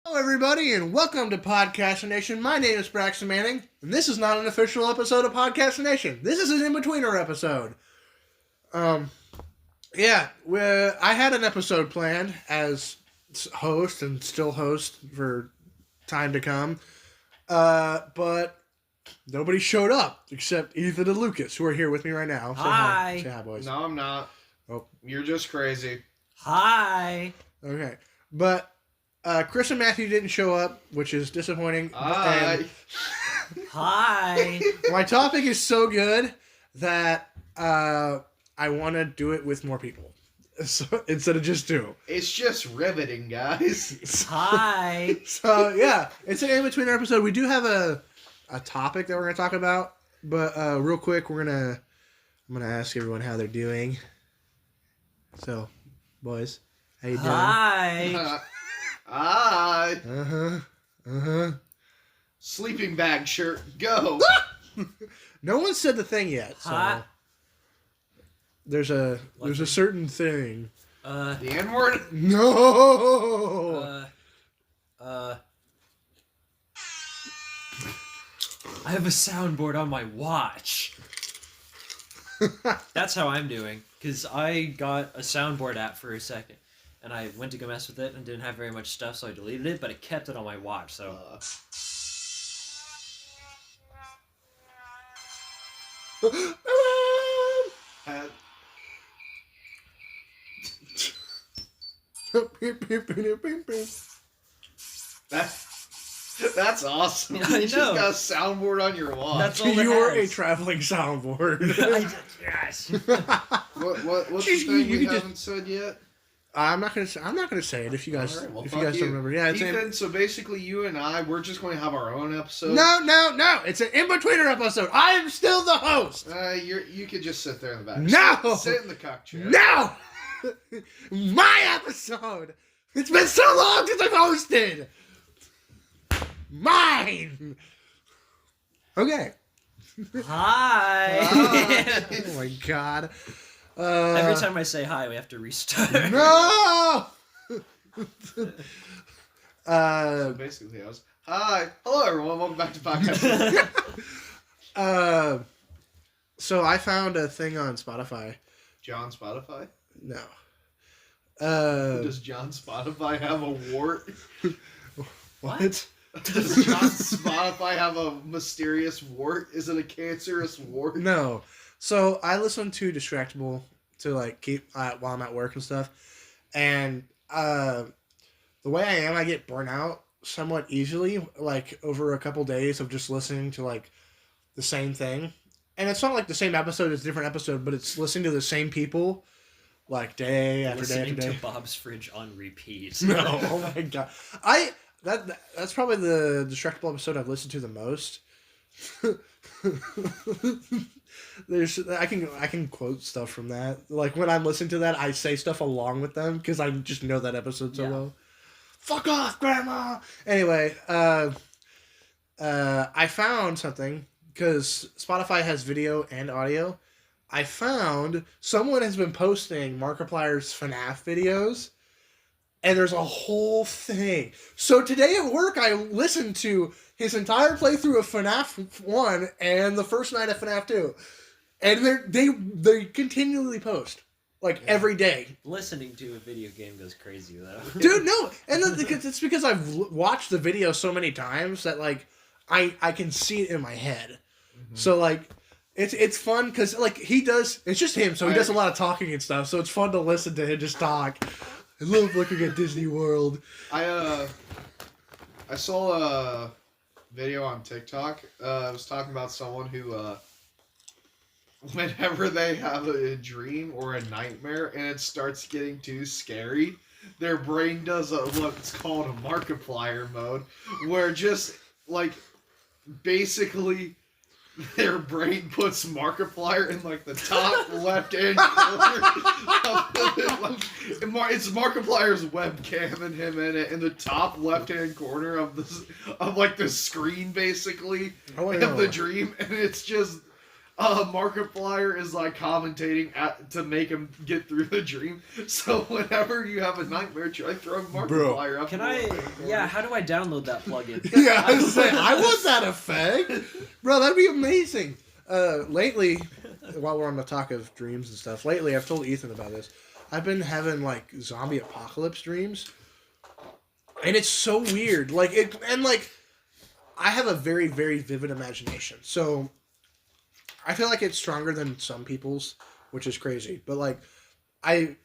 Hello, everybody, and welcome to Podcast Nation. My name is Braxton Manning, and this is not an official episode of Podcast Nation. This is an in-betweener episode. I had an episode planned as host and still host for time to come, but nobody showed up except Ethan and Lucas, who are here with me right now. Hi. Say hi, boys. No, I'm not. Oh. You're just crazy. Hi. Okay, but Chris and Matthew didn't show up, which is disappointing. Hi. Hi. My topic is so good that I want to do it with more people, so, instead of just two. It's just riveting, guys. Hi. So yeah, it's an in-between episode. We do have a topic that we're gonna talk about, but real quick, I'm gonna ask everyone how they're doing. So, boys, how you doing? Hi. Hi. Sleeping bag shirt, go. No one said the thing yet. So Hi. there's a certain thing. The N-word? No. I have a soundboard on my watch. That's how I'm doing. Because I got a soundboard app for a second. And I went to go mess with it and didn't have very much stuff, so I deleted it, but I kept it on my watch, so... That's awesome. Yeah, I You just know. got a soundboard on your watch. That's all that You're a has. traveling soundboard. Yes. What's the thing we haven't said yet? I'm not gonna say it if you guys Alright, well, if you fuck guys don't remember. Yeah, it's Ethan, so basically you and I, we're just going to have our own episode. no. It's an in-betweener episode. I am still the host. You could just sit there in the back. No! Sit in the cock chair. No, my episode. It's been so long since I've hosted. Mine. Okay. Hi. Oh my god. Every time I say hi, we have to restart. No. So basically, I was, hi, hello everyone, welcome back to podcast. So I found a thing on Spotify. John Spotify? No. Does John Spotify have a wart? What? Does John Spotify have a mysterious wart? Is it a cancerous wart? No. So I listen to Distractable to like keep while I'm at work and stuff, and the way I am, I get burnt out somewhat easily. Like over a couple days of just listening to like the same thing, and it's not like the same episode; it's a different episode, but it's listening to the same people, like day after day Listening after day. to Bob's Fridge on repeat. No, oh my god! That's probably the Distractable episode I've listened to the most. I can quote stuff from that. Like when I'm listening to that, I say stuff along with them because I just know that episode so well. Fuck off, Grandma. Anyway, I found something because Spotify has video and audio. I found someone has been posting Markiplier's FNAF videos, and there's a whole thing. So today at work, I listened to his entire playthrough of FNAF 1 and the first night of FNAF 2. And they continually post. Like, every day. Listening to a video game goes crazy, though. Dude, no! And it's because I've watched the video so many times that, like, I can see it in my head. Mm-hmm. So, like, it's fun because, like, it's just him, so he does a lot of talking and stuff, so it's fun to listen to him just talk. I love looking at Disney World. I saw a video on TikTok. I was talking about someone who, whenever they have a dream or a nightmare and it starts getting too scary, their brain does what's called a Markiplier mode, where just, like, basically their brain puts Markiplier in like the top left-hand corner of it's Markiplier's webcam and him in it in the top left-hand corner of the screen basically of the dream, and it's just Markiplier is like commentating to make him get through the dream. So whenever you have a nightmare, try throwing Markiplier up. Can I? Yeah. How do I download that plugin? Yeah, I was saying, I want that effect. Bro, that'd be amazing. Lately, while we're on the talk of dreams and stuff, lately I've told Ethan about this. I've been having like zombie apocalypse dreams. And it's so weird. Like I have a very, very vivid imagination. So I feel like it's stronger than some people's, which is crazy. But like I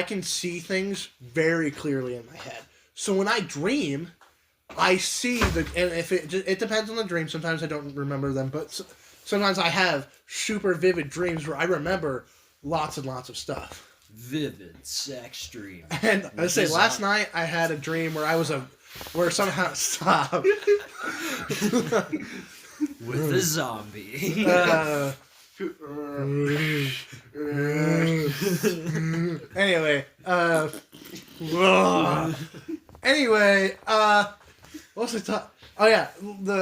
can see things very clearly in my head. So when I dream, I see and if it depends on the dream. Sometimes I don't remember them, but sometimes I have super vivid dreams where I remember lots and lots of stuff. Vivid sex dream. And I say last night I had a dream where somehow stop with a zombie. Anyway, what was I talking? Oh yeah,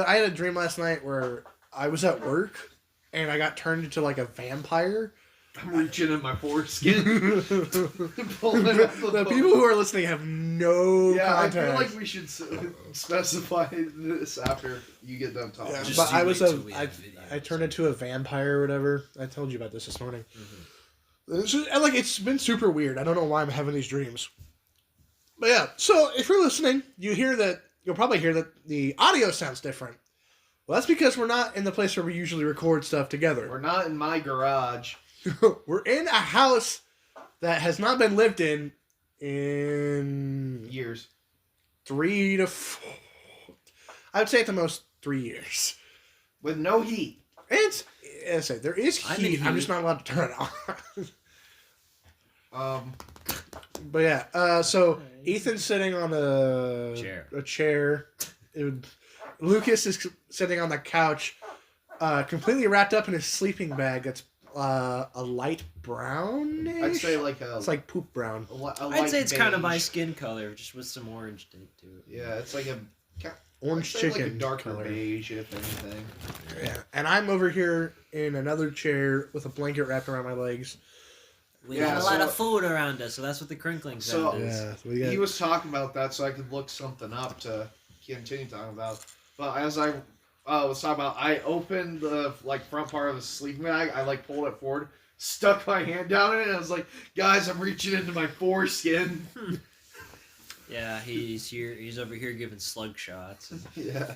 I had a dream last night where I was at work and I got turned into like a vampire. I'm reaching in my foreskin. The people who are listening have no context. I feel like we should specify this after you get done talking. Yeah, Just but I I turned into a vampire or whatever. I told you about this morning. And like it's been super weird. I don't know why I'm having these dreams. But yeah, so if you're listening, you'll probably hear that the audio sounds different. Well, that's because we're not in the place where we usually record stuff together. We're not in my garage. We're in a house that has not been lived in Years. 3 to 4. I would say at the most 3 years. With no heat. It's, as I say, there is I'm in heat. I'm heat. just not allowed to turn it on. Um, But yeah, so Ethan's sitting on a chair. Lucas is sitting on the couch, completely wrapped up in his sleeping bag. That's a light brown. I'd say like a. It's like poop brown. I'd say it's kind of my beige. skin color, just with some orange tint to it. Yeah, it's like a Orange I'd say chicken like a darker color. beige, if anything. Yeah, and I'm over here in another chair with a blanket wrapped around my legs. We Yeah, got a lot so- of food around us, so that's what the crinkling So- sound is. Yeah, so we got. He was talking about that, so I could look something up to continue talking about. But as I was talking about, I opened the front part of the sleeping bag. I pulled it forward, stuck my hand down in it, and I was like, "Guys, I'm reaching into my foreskin." Yeah, he's here. He's over here giving slug shots. Yeah.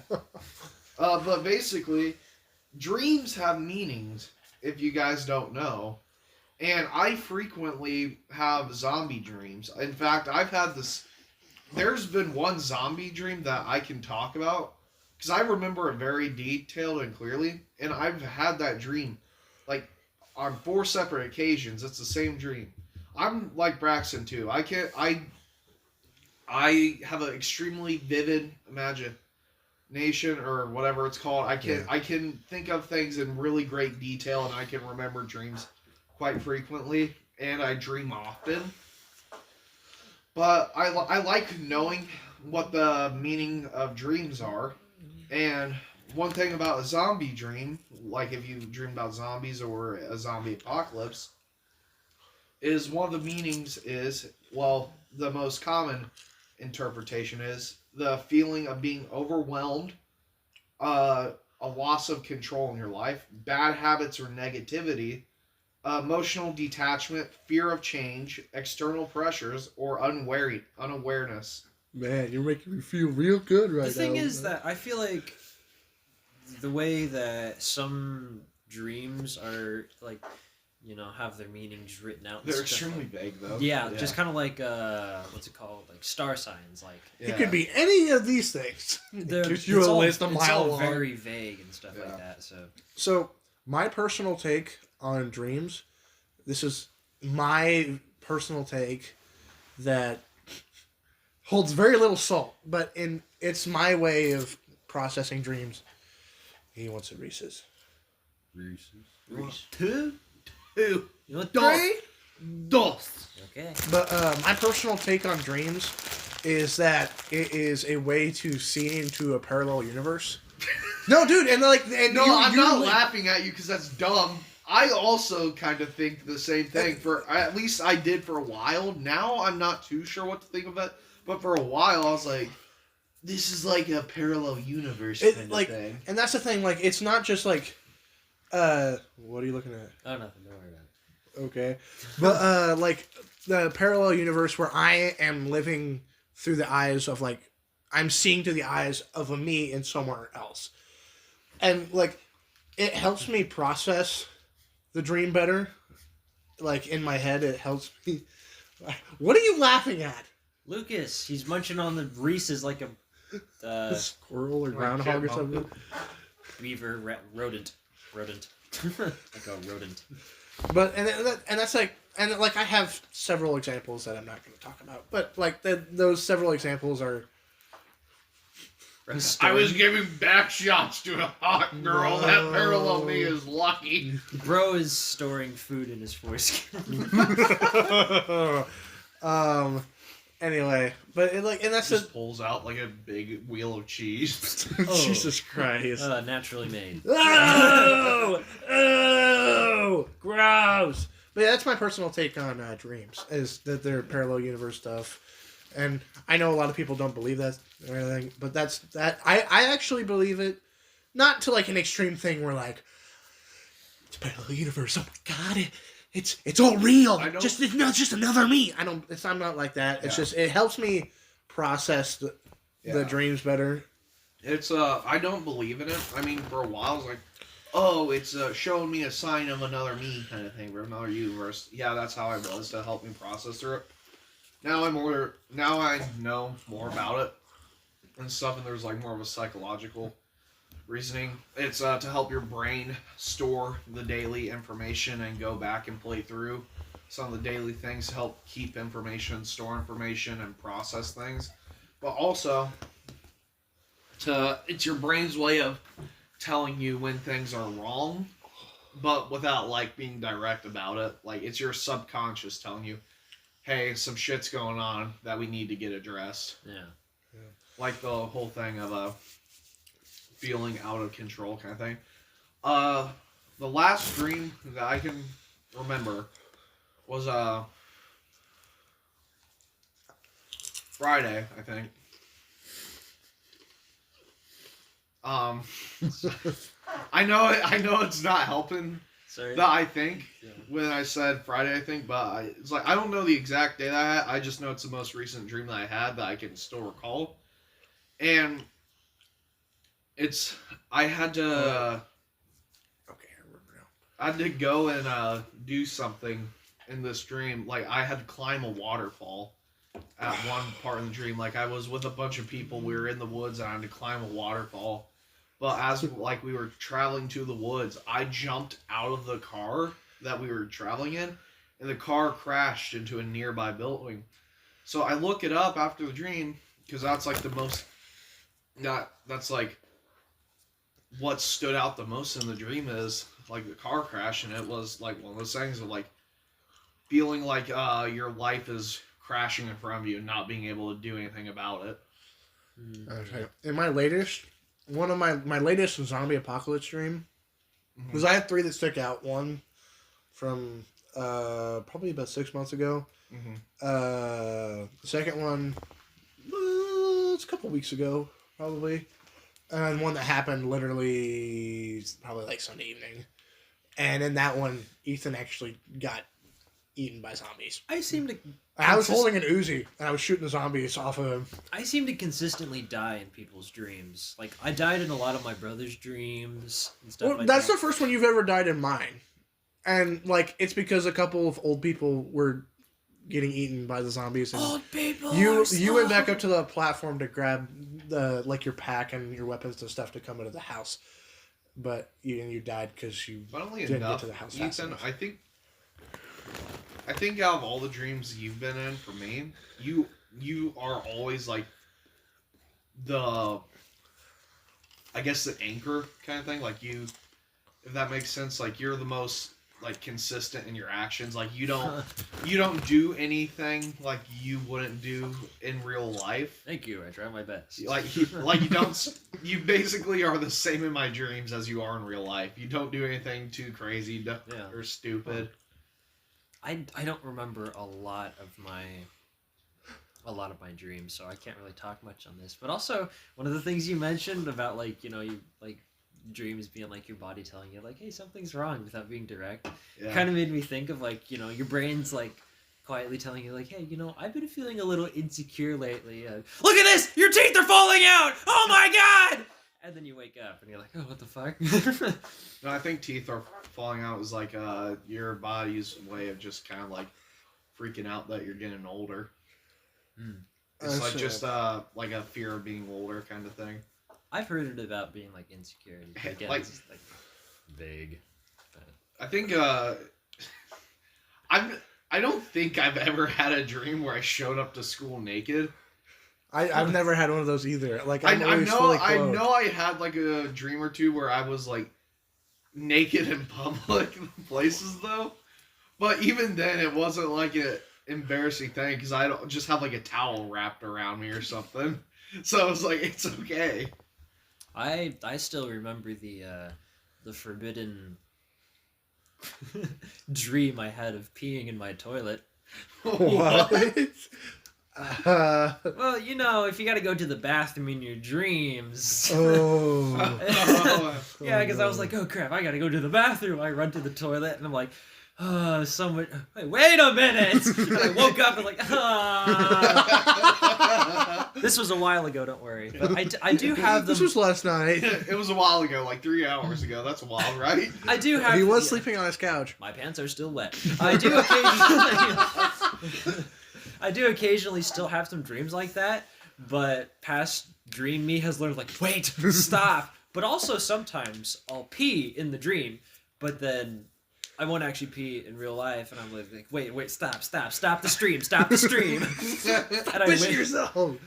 But basically, dreams have meanings. If you guys don't know. And I frequently have zombie dreams. In fact, I've had this. There's been one zombie dream that I can talk about because I remember it very detailed and clearly. And I've had that dream on 4 separate occasions. It's the same dream. I'm like Braxton too. I have an extremely vivid imagination or whatever it's called. I can think of things in really great detail, and I can remember dreams quite frequently, and I dream often. But I like knowing what the meaning of dreams are. And one thing about a zombie dream, like if you dream about zombies or a zombie apocalypse, is one of the meanings is, well, the most common interpretation is the feeling of being overwhelmed, a loss of control in your life, bad habits or negativity, emotional detachment, fear of change, external pressures, or unawareness. Man, you're making me feel real good right now. The thing is that I feel like the way that some dreams are have their meanings written out. And They're stuff extremely vague, though. Yeah, just kind of like what's it called? Like star signs. Like It could be any of these things. they're- Gives you a list a it's mile all long. very vague and stuff Yeah. like that. So, my personal take on dreams, this is my personal take that holds very little salt, but it's my way of processing dreams. He wants a Reese's. Reese. Two. You want Three. Dos. Okay. But my personal take on dreams is that it is a way to see into a parallel universe. No, dude, and like, and No, I'm you're not like- laughing at you because that's dumb. I also kind of think the same thing. For at least I did for a while. Now I'm not too sure what to think of it. But for a while, I was like, "This is like a parallel universe kind of thing." And that's the thing. Like, it's not just like, what are you looking at? Oh, nothing. Don't worry about it. Okay, but like the parallel universe where I am living through the eyes of like I'm seeing through the eyes of a me in somewhere else, and like it helps me process the dream better. Like in my head, it helps me. What are you laughing at? Lucas, he's munching on the Reese's like a Squirrel or Like groundhog or chipmunk. something. beaver rodent, like a rodent. But and that's like and like I have several examples that I'm not going to talk about. But like those several examples are. I was giving back shots to a hot girl. No. That parallel me is lucky. Bro is storing food in his foreskin. Anyway, but it like and that's Just pulls out like a big wheel of cheese. Oh. Jesus Christ. Naturally made. Oh, oh, gross. But yeah, that's my personal take on dreams. Is that they're parallel universe stuff, and I know a lot of people don't believe that or anything, but that's that. I actually believe it, not to like an extreme thing where like it's parallel universe. Oh my god, it's all real. I don't- Just it's not just another me. I don't. I'm not like that. It's Yeah. just it helps me process the Yeah. dreams better. It's I don't believe in it. I mean, for a while, I was like, oh, it's showing me a sign of another me kind of thing, or another universe. Yeah, that's how I was to help me process through it. Now I know more about it and stuff, and there's like more of a psychological reasoning. It's to help your brain store the daily information and go back and play through some of the daily things, help keep information, store information, and process things. But also, it's your brain's way of telling you when things are wrong, but without like being direct about it. Like it's your subconscious telling you, hey, some shit's going on that we need to get addressed. Yeah. Like the whole thing of feeling out of control kind of thing. The last dream that I can remember was Friday, I think. I know it's not helping Sorry. that I think Yeah. when I said Friday, I think, but it's like I don't know the exact day that I had. I just know it's the most recent dream that I had that I can still recall, and I had to Okay, I remember now. I had to go and do something in this dream. Like I had to climb a waterfall at one part in the dream. Like I was with a bunch of people. We were in the woods and I had to climb a waterfall. But as like we were traveling to the woods, I jumped out of the car that we were traveling in, and the car crashed into a nearby building. So I look it up after the dream because that's like the most. That's like what stood out the most in the dream is like the car crash, and it was like one of those things of like feeling like your life is crashing in front of you and not being able to do anything about it. Okay. In my latest, one of my latest zombie apocalypse dream, because I had three that stick out. One from probably about 6 months ago. Mm-hmm. The second one, it's a couple weeks ago, probably. And one that happened literally probably like Sunday evening. And in that one, Ethan actually got eaten by zombies. I seem to I was holding an Uzi and I was shooting the zombies off of him. consistently die in people's dreams. Like I died in a lot of my brother's dreams and stuff Well, like that's that. the first one you've ever died in mine. And like it's because a couple of old people were getting eaten by the zombies. And Old people. you went back up to the platform to grab the like your pack and your weapons and stuff to come into the house, but you died because you Funnily didn't enough, get to the house fast Ethan, enough. I think out of all the dreams you've been in, for me, you are always like the, I guess the anchor kind of thing. Like you, if that makes sense. Like you're the most like consistent in your actions. Like you don't do anything like you wouldn't do in real life. Thank you. I try my best. Like you don't. You basically are the same in my dreams as you are in real life. You don't do anything too crazy or stupid. I don't remember a lot of my dreams, so I can't really talk much on this. But also, one of the things you mentioned about like, you know, you like dreams being like your body telling you like, hey, something's wrong without being direct. Yeah. Kind of made me think of like, you know, your brain's like quietly telling you like, hey, you know, I've been feeling a little insecure lately. Look at this! Your teeth are falling out! Oh my god! And then you wake up and you're like, oh, what the fuck? No, I think teeth are falling out is like your body's way of just kind of like freaking out that you're getting older. It's like just like a fear of being older kind of thing. I've heard it about being like insecure. Again, Like- it's like vague. I think I don't think I've ever had a dream where I showed up to school naked. I've never had one of those either. Like I I'm always know fully I clothed. know I had like a dream or two where I was like naked in public places though, but even then it wasn't like an embarrassing thing because I don't just have like a towel wrapped around me or something. So I was like, it's okay. I still remember the forbidden dream I had of peeing in my toilet. What? Well, you know, if you got to go to the bathroom in your dreams. Oh. Yeah, because I was like, oh crap, I got to go to the bathroom. I run to the toilet and I'm like, oh, someone. Wait a minute! And I woke up and like, ah. This was a while ago, don't worry. But I do have them. This was last night. It was a while ago, like 3 hours ago. That's wild, right? I do have. He was sleeping on his couch. My pants are still wet. I do occasionally still have some dreams like that, but past dream me has learned like, wait, stop. But also sometimes I'll pee in the dream, but then I won't actually pee in real life, and I'm like, wait, stop the stream.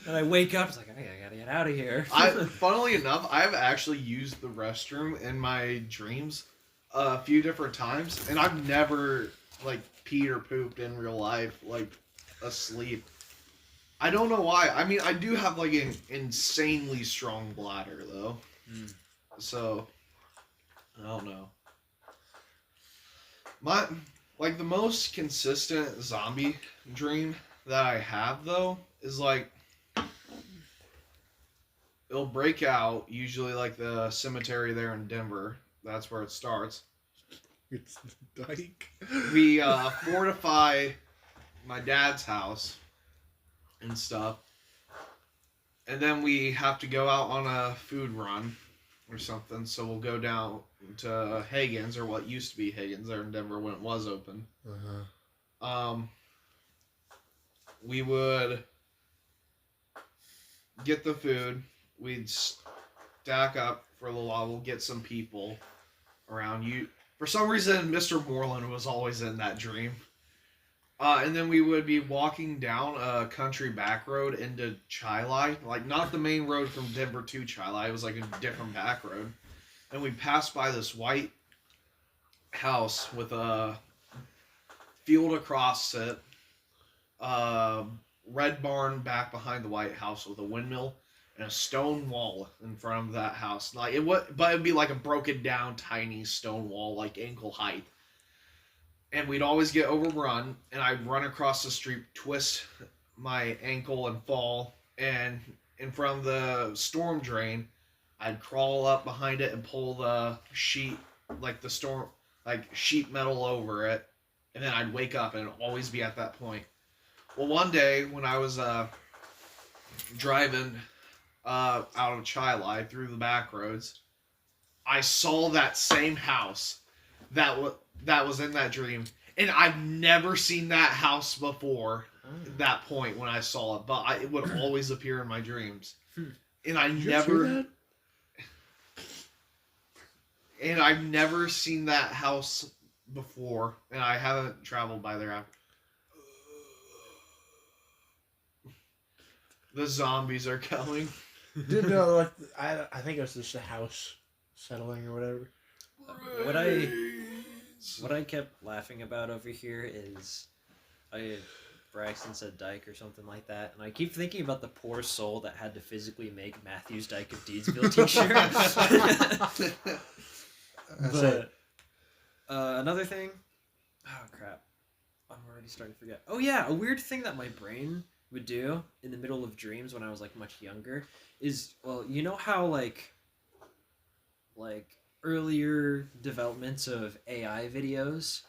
And I wake up, it's like, I gotta get out of here. Funnily enough, I've actually used the restroom in my dreams a few different times, and I've never like peed or pooped in real life, like asleep. I don't know why. I mean, I do have like an insanely strong bladder though, so I don't know. The most consistent zombie dream that I have though is like it'll break out usually like the cemetery there in Denver. That's where it starts. It's the dike. We fortify my dad's house and stuff, and then we have to go out on a food run or something. So we'll go down to Hagen's, or what used to be Hagen's there in Denver when it was open. We would get the food. We'd stack up for a little while. We'll get some people around you. For some reason, Mr. Moreland was always in that dream. And then we would be walking down a country back road into Chilai. Like, not the main road from Denver to Chilai. It was like a different back road. And we passed by this white house with a field across it. Red barn back behind the white house with a windmill. And a stone wall in front of that house. Like but it'd be like a broken down tiny stone wall, like ankle height. And we'd always get overrun, and I'd run across the street, twist my ankle and fall, and in front of the storm drain, I'd crawl up behind it and pull the sheet, like the storm, like sheet metal over it, and then I'd wake up and it'd always be at that point. Well, one day when I was driving out of Chilai through the back roads, I saw that same house that was in that dream, and I've never seen that house before that point when I saw it, but it would always appear in my dreams. And I've never seen that house before, and I haven't traveled by there after. The zombies are coming. Didn't know, like, I think it was just a house settling or whatever. What I kept laughing about over here is, Braxton said Dyke or something like that, and I keep thinking about the poor soul that had to physically make Matthew's Dyke of Deedsville t-shirt. But another thing, oh crap, I'm already starting to forget. Oh yeah, a weird thing that my brain would do in the middle of dreams when I was like much younger is, well, you know how like earlier developments of AI videos,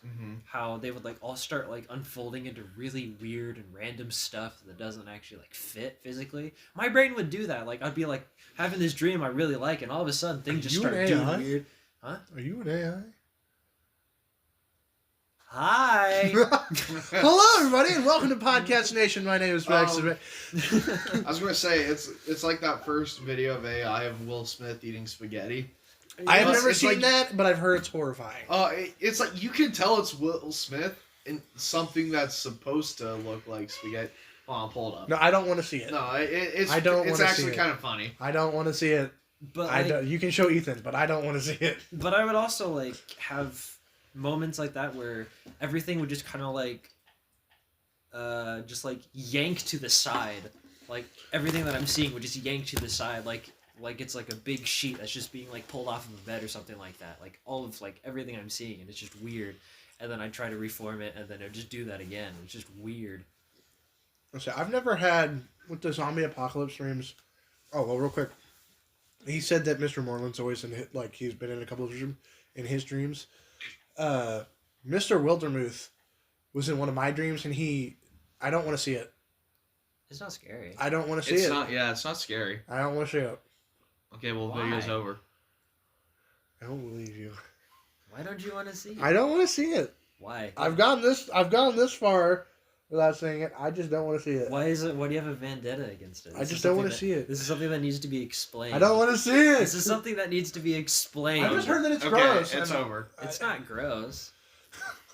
how they would like all start like unfolding into really weird and random stuff that doesn't actually like fit physically. My brain would do that. Like I'd be like having this dream I really like, and all of a sudden things just start doing weird. Huh? Are you an AI? Hi. Hello, everybody, and welcome to Podcast Nation. My name is Rex. I was gonna say it's like that first video of AI of Will Smith eating spaghetti. I have It's- never it's seen like- that, but I've heard it's horrifying. It's like you can tell it's Will Smith in something that's supposed to look like spaghetti. Oh, I'll pull it up. No, I don't want to see it. No, it's I don't It's wanna see actually it. kind of funny. I don't want to see it. But I like, don't, you can show Ethan, but I don't want to see it. but I would also like have moments like that where everything would just kind of like just like yank to the side. Like everything that I'm seeing would just yank to the side, like it's like a big sheet that's just being like pulled off of a bed or something like that. Like all of like everything I'm seeing, and it's just weird. And then I try to reform it, and then it just do that again. It's just weird. So I've never had with the zombie apocalypse streams. Oh well, real quick. He said that Mr. Moreland's always he's been in a couple of them in his dreams. Mr. Wildermuth was in one of my dreams, and I don't want to see it. It's not scary. I don't want to see It's it. not. Yeah, it's not scary. I don't want to see it. Okay, well, Why? video's over. I don't believe you. Why don't you want to see it? I don't want to see it. Why? I've gone this far without seeing it. I just don't want to see it. Why is it? Why do you have a vendetta against it? I This just is don't something wanna that- see it. This is something that needs to be explained. I don't want to see it. This is something that needs to be explained. I just heard that it's Okay, gross. it's and- over. It's not gross.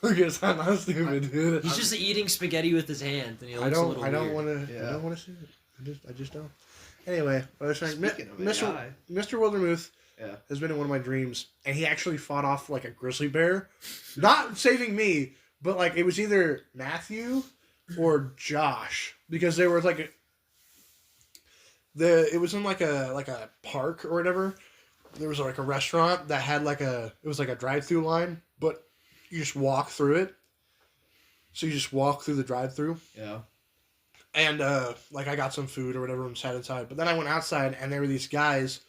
Look at I'm not stupid, dude. He's just eating spaghetti with his hands, and he looks I a don't. little I don't weird. want to. Yeah. I don't want to see it. I just don't. Anyway, I was saying, Speaking of AI. Mr. Wildermuth Yeah. has been in one of my dreams, and he actually fought off like a grizzly bear, not saving me, but like it was either Matthew or Josh because there was like it was in like a park or whatever. There was like a restaurant that had it was like a drive-through line, but you just walk through it. So you just walk through the drive-through. Yeah. And I got some food or whatever and sat inside. But then I went outside and there were these guys.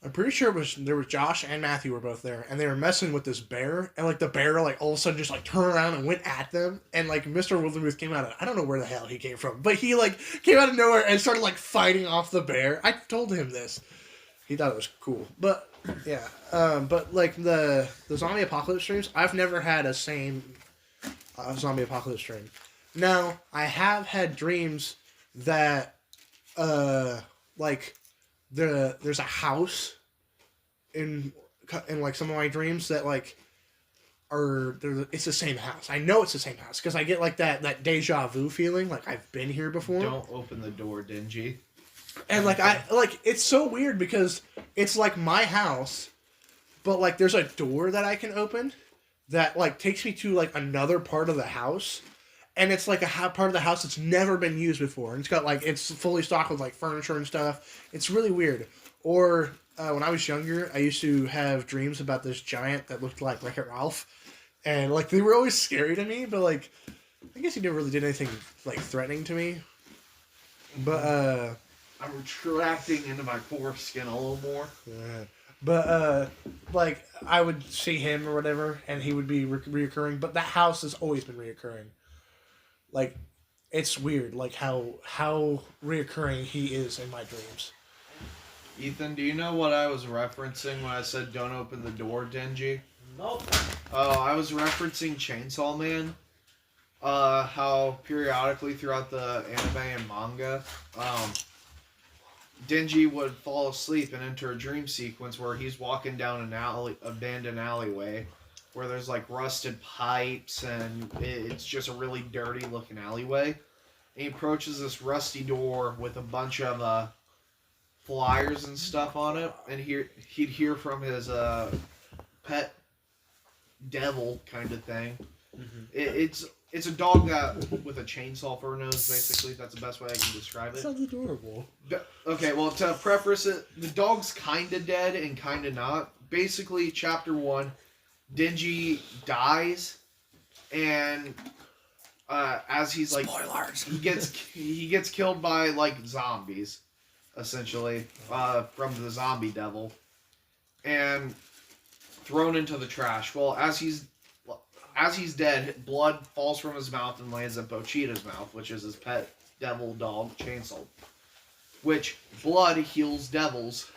I'm pretty sure there was Josh and Matthew were both there, and they were messing with this bear, and like the bear like all of a sudden just like turned around and went at them, and like Mr. Wildermuth came out of I don't know where the hell he came from, but he like came out of nowhere and started like fighting off the bear. I told him this. He thought it was cool. But yeah. But like the zombie apocalypse streams, I've never had a same zombie apocalypse stream. Now, I have had dreams that there's a house in like some of my dreams that like it's the same house. I know it's the same house because I get like that deja vu feeling, like I've been here before. Don't open the door, Dingy. And like it's so weird because it's like my house, but like there's a door that I can open that like takes me to like another part of the house. And it's like a part of the house that's never been used before. And it's got like, it's fully stocked with like furniture and stuff. It's really weird. Or when I was younger, I used to have dreams about this giant that looked like Wreck-It Ralph. And like, they were always scary to me, but like, I guess he never really did anything like threatening to me. But, I'm retracting into my foreskin a little more. like, I would see him or whatever, and he would be reoccurring. But that house has always been reoccurring. Like, it's weird, like, how reoccurring he is in my dreams. Ethan, do you know what I was referencing when I said don't open the door, Dingy? Nope. Oh, I was referencing Chainsaw Man. How periodically throughout the anime and manga, Dingy would fall asleep and enter a dream sequence where he's walking down an abandoned alleyway where there's like rusted pipes and it's just a really dirty looking alleyway. And he approaches this rusty door with a bunch of flyers and stuff on it, and he'd hear from his pet devil kind of thing. Mhm. It's a dog that with a chainsaw for a nose, basically. That's the best way I can describe it. Sounds adorable. Okay, well, to preface it, the dog's kind of dead and kind of not. Basically, chapter 1, Denji dies, and as he's like, Spoilers. he gets killed by like zombies, essentially, from the zombie devil, and thrown into the trash. Well, as he's dead, blood falls from his mouth and lands in Pochita's mouth, which is his pet devil dog, Chainsaw. Which blood heals devils.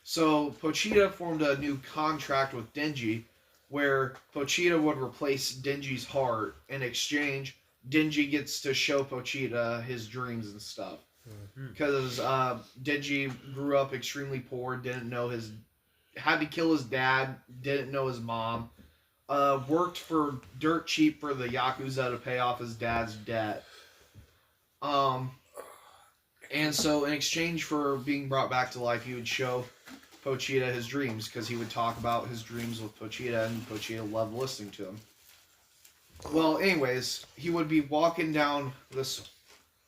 So Pochita formed a new contract with Denji, where Pochita would replace Denji's heart. In exchange, Denji gets to show Pochita his dreams and stuff. Because Denji grew up extremely poor, had to kill his dad, didn't know his mom, worked for dirt cheap for the Yakuza to pay off his dad's debt. And so in exchange for being brought back to life, he would show Pochita his dreams, because he would talk about his dreams with Pochita, and Pochita loved listening to him. Well, anyways, he would be walking down this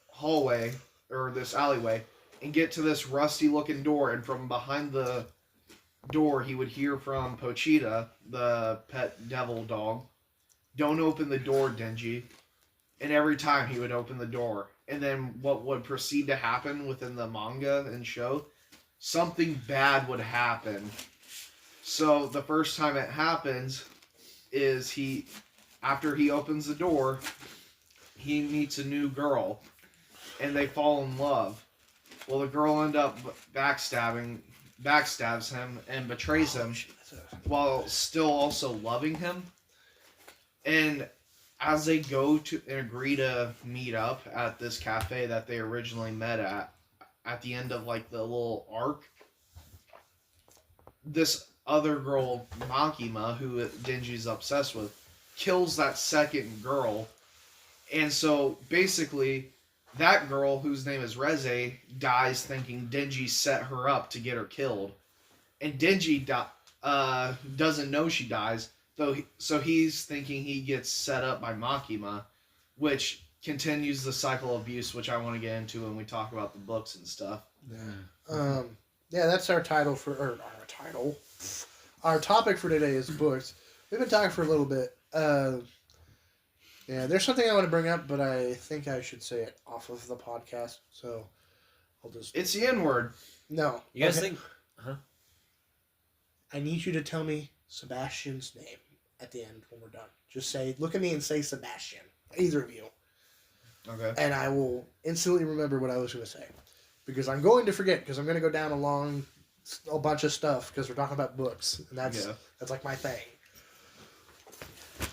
hallway, or this alleyway, and get to this rusty looking door, and from behind the door he would hear from Pochita, the pet devil dog, "Don't open the door, Denji." And every time he would open the door. And then what would proceed to happen within the manga and show, something bad would happen. So the first time it happens is after he opens the door, he meets a new girl, and they fall in love. Well, the girl ends up backstabs him and betrays him, while still also loving him. And as they go to and agree to meet up at this cafe that they originally met at the end of like the little arc, this other girl, Makima, who Denji's obsessed with, kills that second girl. And so basically, that girl, whose name is Reze, dies thinking Denji set her up to get her killed. And Denji doesn't know she dies, so he's thinking he gets set up by Makima, which continues the cycle of abuse, which I want to get into when we talk about the books and stuff. Yeah, that's our title Our topic for today is books. We've been talking for a little bit. Yeah, there's something I want to bring up, but I think I should say it off of the podcast, so I'll just... It's the N-word. No. You guys Okay. think? Huh? I need you to tell me Sebastian's name at the end when we're done. Just look at me and say Sebastian. Either of you. Okay. And I will instantly remember what I was going to say. Because I'm going to forget, because I'm going to go down a bunch of stuff, because we're talking about books. And that's like my thing.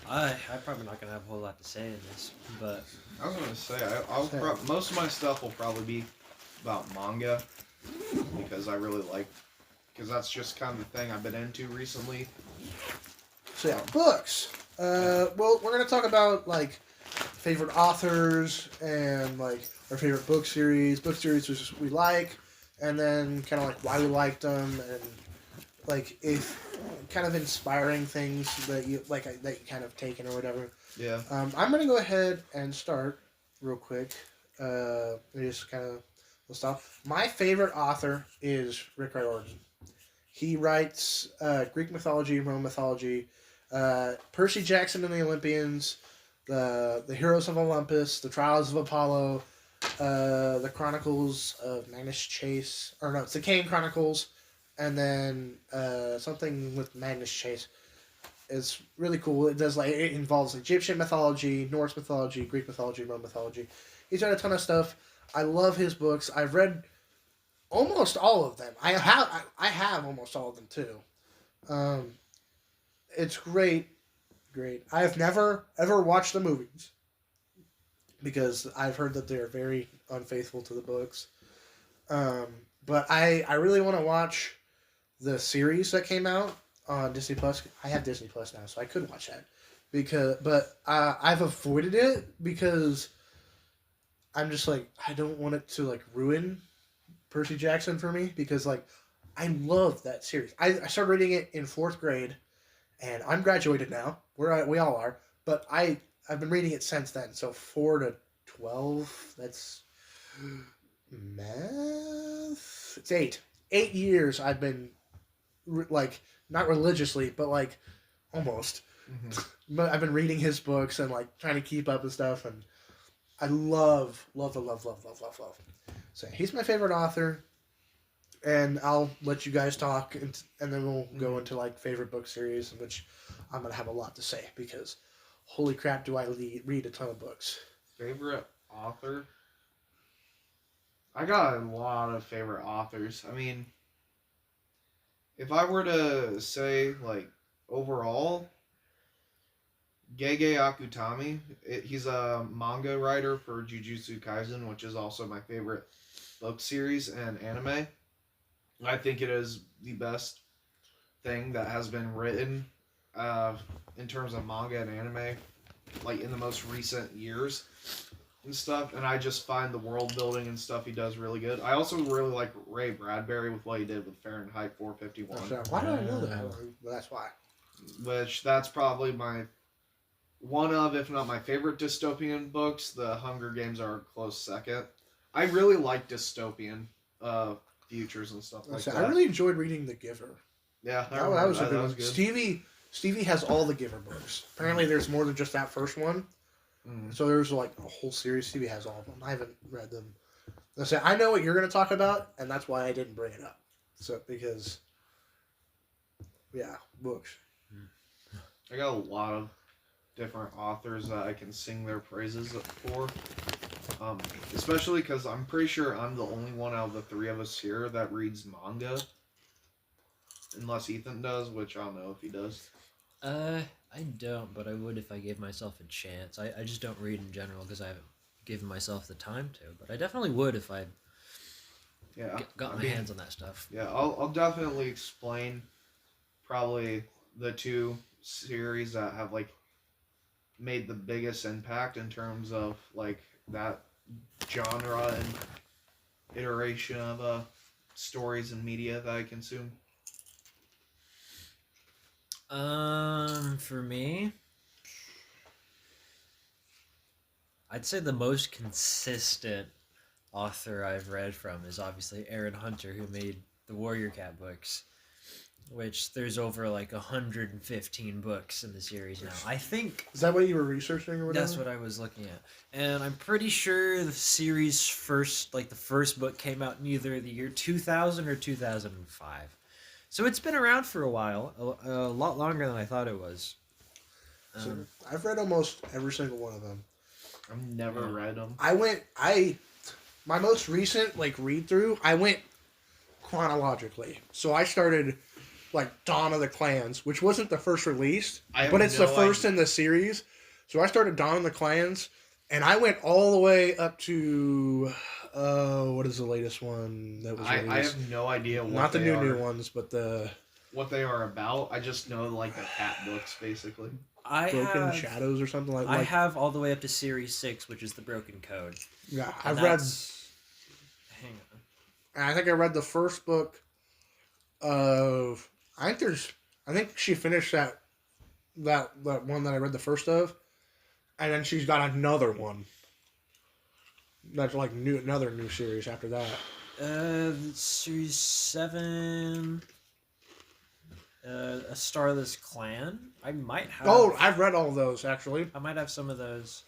I'm probably not gonna have a whole lot to say in this, but I was gonna say most of my stuff will probably be about manga, because because that's just kind of the thing I've been into recently. So yeah, books. Well, we're gonna talk about like favorite authors and like our favorite book series which we like, and then kind of like why we liked them, and like if kind of inspiring things that you like that you kind of taken or whatever. Yeah. I'm gonna go ahead and start real quick. Just kind of stop. My favorite author is Rick Riordan. He writes Greek mythology, Roman mythology, Percy Jackson and the Olympians, the Heroes of Olympus, the Trials of Apollo, the Chronicles of Magnus Chase, or no, it's the Kane Chronicles, and then something with Magnus Chase. It's really cool. It involves Egyptian mythology, Norse mythology, Greek mythology, Roman mythology. He's done a ton of stuff. I love his books. I've read almost all of them. I have almost all of them too. It's great. I have never ever watched the movies because I've heard that they're very unfaithful to the books. But I really want to watch the series that came out on Disney Plus. I have Disney Plus now, so I could watch that. But I've avoided it because I'm just like, I don't want it to like ruin Percy Jackson for me, because like I love that series. I started reading it in 4th grade, and I'm graduated now. We all are, but I've been reading it since then. So 4 to 12. That's math. It's 8. 8 years I've been like not religiously, but like almost. But I've been reading his books and like trying to keep up and stuff, and I love. So he's my favorite author, and I'll let you guys talk, and then we'll go into like favorite book series, in which I'm gonna have a lot to say because, holy crap, do I read a ton of books. Favorite author? I got a lot of favorite authors. I mean, if I were to say like overall, Gege Akutami, he's a manga writer for Jujutsu Kaisen, which is also my favorite book series and anime. I think it is the best thing that has been written in terms of manga and anime, like in the most recent years and stuff. And I just find the world building and stuff he does really good. I also really like Ray Bradbury with what he did with Fahrenheit 451. So, why do I know that? Well, that's why. Which that's probably one of, if not my favorite dystopian books. The Hunger Games are a close second. I really like dystopian futures and stuff like that. I really enjoyed reading The Giver. Yeah, That was a good one. Stevie has all the Giver books. Apparently, there's more than just that first one. So there's like a whole series. Stevie has all of them. I haven't read them. I know what you're going to talk about, and that's why I didn't bring it up. So because, yeah, books. I got a lot of different authors that I can sing their praises for. Especially because I'm pretty sure I'm the only one out of the three of us here that reads manga. Unless Ethan does, which I don't know if he does. I don't, but I would if I gave myself a chance. I just don't read in general because I haven't given myself the time to, but I definitely would if I got my hands on that stuff. Yeah, I'll definitely explain probably the two series that have like made the biggest impact in terms of like that genre and iteration of stories and media that I consume. For me, I'd say the most consistent author I've read from is obviously Aaron Hunter, who made the Warrior Cat books, which there's over like 115 books in the series now. I think... Is that what you were researching or whatever? That's what I was looking at. And I'm pretty sure the series the first book came out in either the year 2000 or 2005. So it's been around for a while, a lot longer than I thought it was. So I've read almost every single one of them. I've never read them. My most recent read through, I went chronologically. So I started Dawn of the Clans, which wasn't the first release, but it's the first in the series. So I started Dawn of the Clans, and I went all the way up to what is the latest one that was released? I have no idea what Not the new ones, but what they are about. I just know the cat books basically. Broken Shadows or something like that. I have all the way up to Series 6, which is the Broken Code. Yeah, And I've read... Hang on. I think I read the first book of... I think she finished that one that I read the first of, and then she's got another one. That's another new series after that. Series 7... A Starless Clan. I might have. Oh, I've read all of those actually. I might have some of those.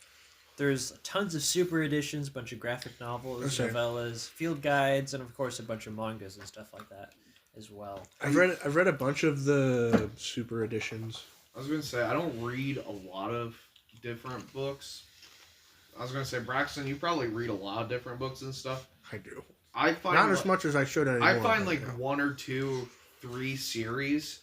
There's tons of super editions, a bunch of graphic novels, novellas, field guides, and of course a bunch of mangas and stuff like that as well. I've read a bunch of the super editions. I was gonna say I don't read a lot of different books. I was gonna say, Braxton, you probably read a lot of different books and stuff. I do. I find not as much as I should anymore. I find one or two, 3 series.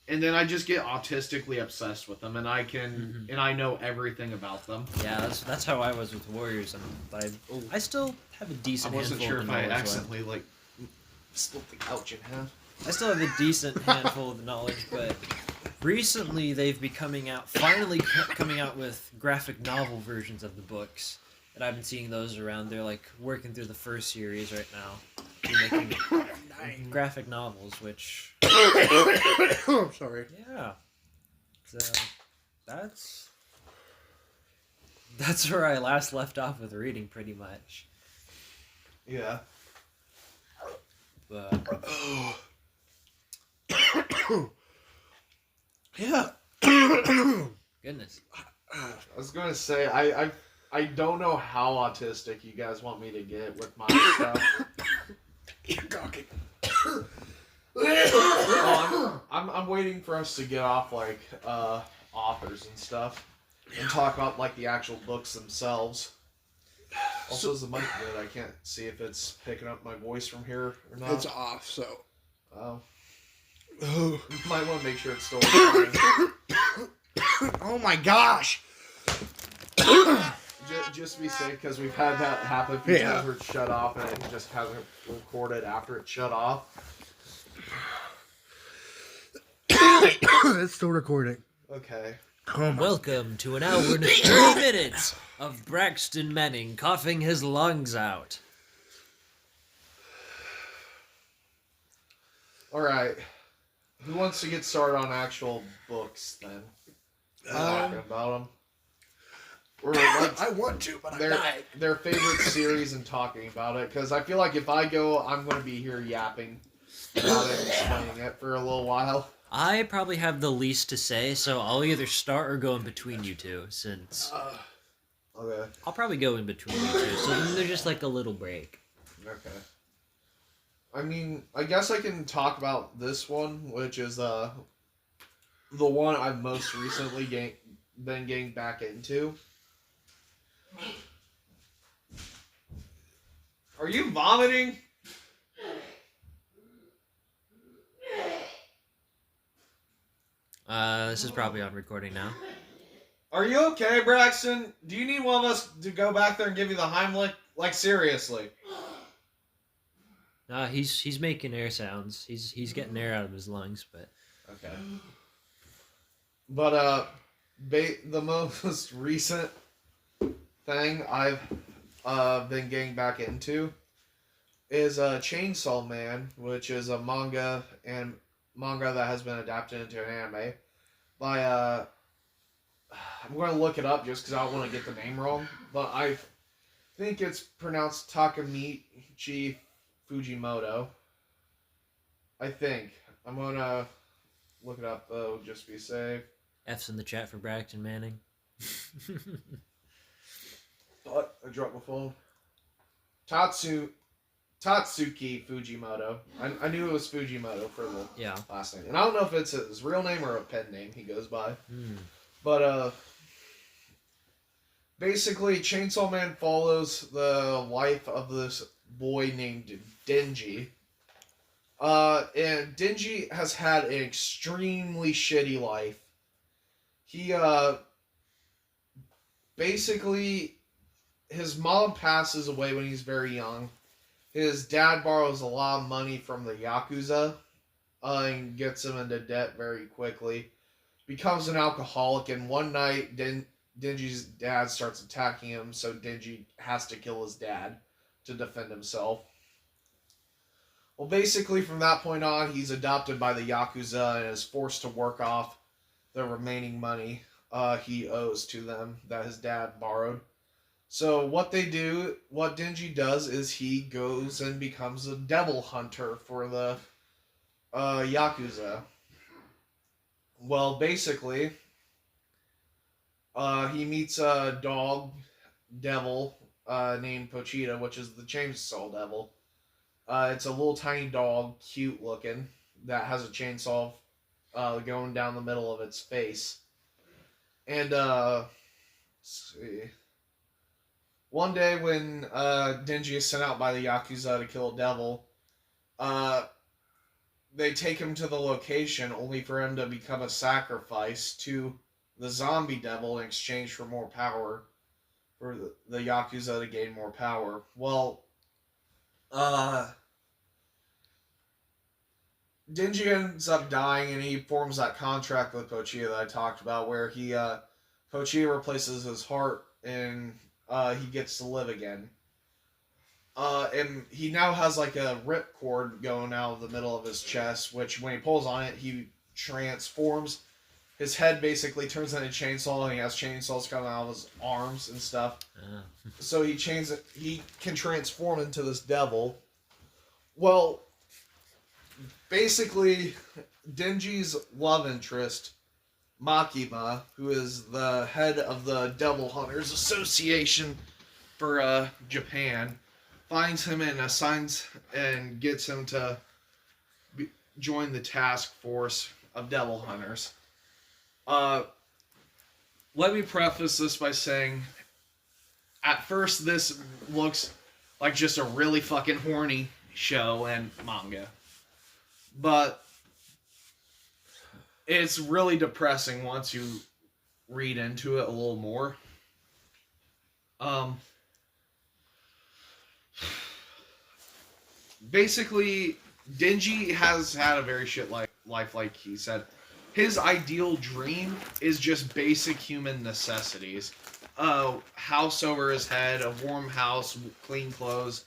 And then I just get autistically obsessed with them, and I can, and I know everything about them. Yeah, that's how I was with Warriors, and I still have a decent. I wasn't sure if I accidentally split the couch in half. I still have a decent handful of knowledge, but recently they've been finally coming out with graphic novel versions of the books, and I've been seeing those around. They're working through the first series right now. be making graphic novels, which I'm sorry. yeah. So that's where I last left off with reading, pretty much. Yeah. But Yeah. goodness, I was gonna say I don't know how autistic you guys want me to get with my stuff. You're talking. Oh, I'm waiting for us to get off like authors and stuff and talk about like the actual books themselves. Also, is the mic good? I can't see if it's picking up my voice from here or not. It's off, so. Oh, Oh, you might want to make sure it's still recording. oh my gosh! Just to be safe, because we've had that happen a few Yeah. times where it's shut off and it just hasn't recorded after it shut off. It's still recording. Okay. Oh my. welcome to an hour and 30 minutes of Braxton Manning coughing his lungs out. Alright. Who wants to get started on actual books then? Talking about them. Or like I want to, but I their, died. their favorite series and talking about it. Because I feel like if I go, I'm going to be here yapping about it and explaining it for a little while. I probably have the least to say, so I'll either start or go in between you two, since Okay. I'll probably go in between you two, so then there's just like a little break. Okay. I mean, I guess I can talk about this one, which is the one I've most recently been getting back into. Are you vomiting? This is probably on recording now. Are you okay, Braxton? Do you need one of us to go back there and give you the Heimlich? Like, seriously. He's making air sounds. He's getting air out of his lungs, but Okay. But, the most recent thing I've been getting back into is Chainsaw Man, which is a manga that has been adapted into an anime by I'm going to look it up just because I don't want to get the name wrong, but I think it's pronounced Takamichi Fujimoto. I think. I'm going to look it up though, just to be safe. F's in the chat for Braxton Manning. Oh, I dropped my phone. Tatsuki Fujimoto. I knew it was Fujimoto for the Yeah. last name. And I don't know if it's his real name or a pen name he goes by. Hmm. But, basically, Chainsaw Man follows the life of this boy named Denji. And Denji has had an extremely shitty life. He, basically, his mom passes away when he's very young. His dad borrows a lot of money from the Yakuza, and gets him into debt very quickly. Becomes an alcoholic, and one night, Denji's dad starts attacking him, so Denji has to kill his dad to defend himself. Well, basically, from that point on, he's adopted by the Yakuza and is forced to work off the remaining money he owes to them that his dad borrowed. So what Denji does is he goes and becomes a devil hunter for the Yakuza. Well, basically, he meets a dog devil named Pochita, which is the chainsaw devil. It's a little tiny dog, cute looking, that has a chainsaw going down the middle of its face. And, let's see. One day when Denji is sent out by the Yakuza to kill a devil, they take him to the location only for him to become a sacrifice to the zombie devil in exchange for more power, for the Yakuza to gain more power. Well, Denji ends up dying, and he forms that contract with Pochita that I talked about, where Pochita replaces his heart, and he gets to live again. And he now has like a rip cord going out of the middle of his chest, which when he pulls on it, he transforms. His head basically turns into a chainsaw, and he has chainsaws coming out of his arms and stuff. So he can transform into this devil. Well, basically, Denji's love interest, Makima, who is the head of the Devil Hunters Association for Japan, finds him and assigns and gets him to join the task force of Devil Hunters. Let me preface this by saying, at first this looks like just a really fucking horny show and manga. But it's really depressing once you read into it a little more. Basically, Denji has had a very shit life, like he said. His ideal dream is just basic human necessities. A house over his head, a warm house, clean clothes,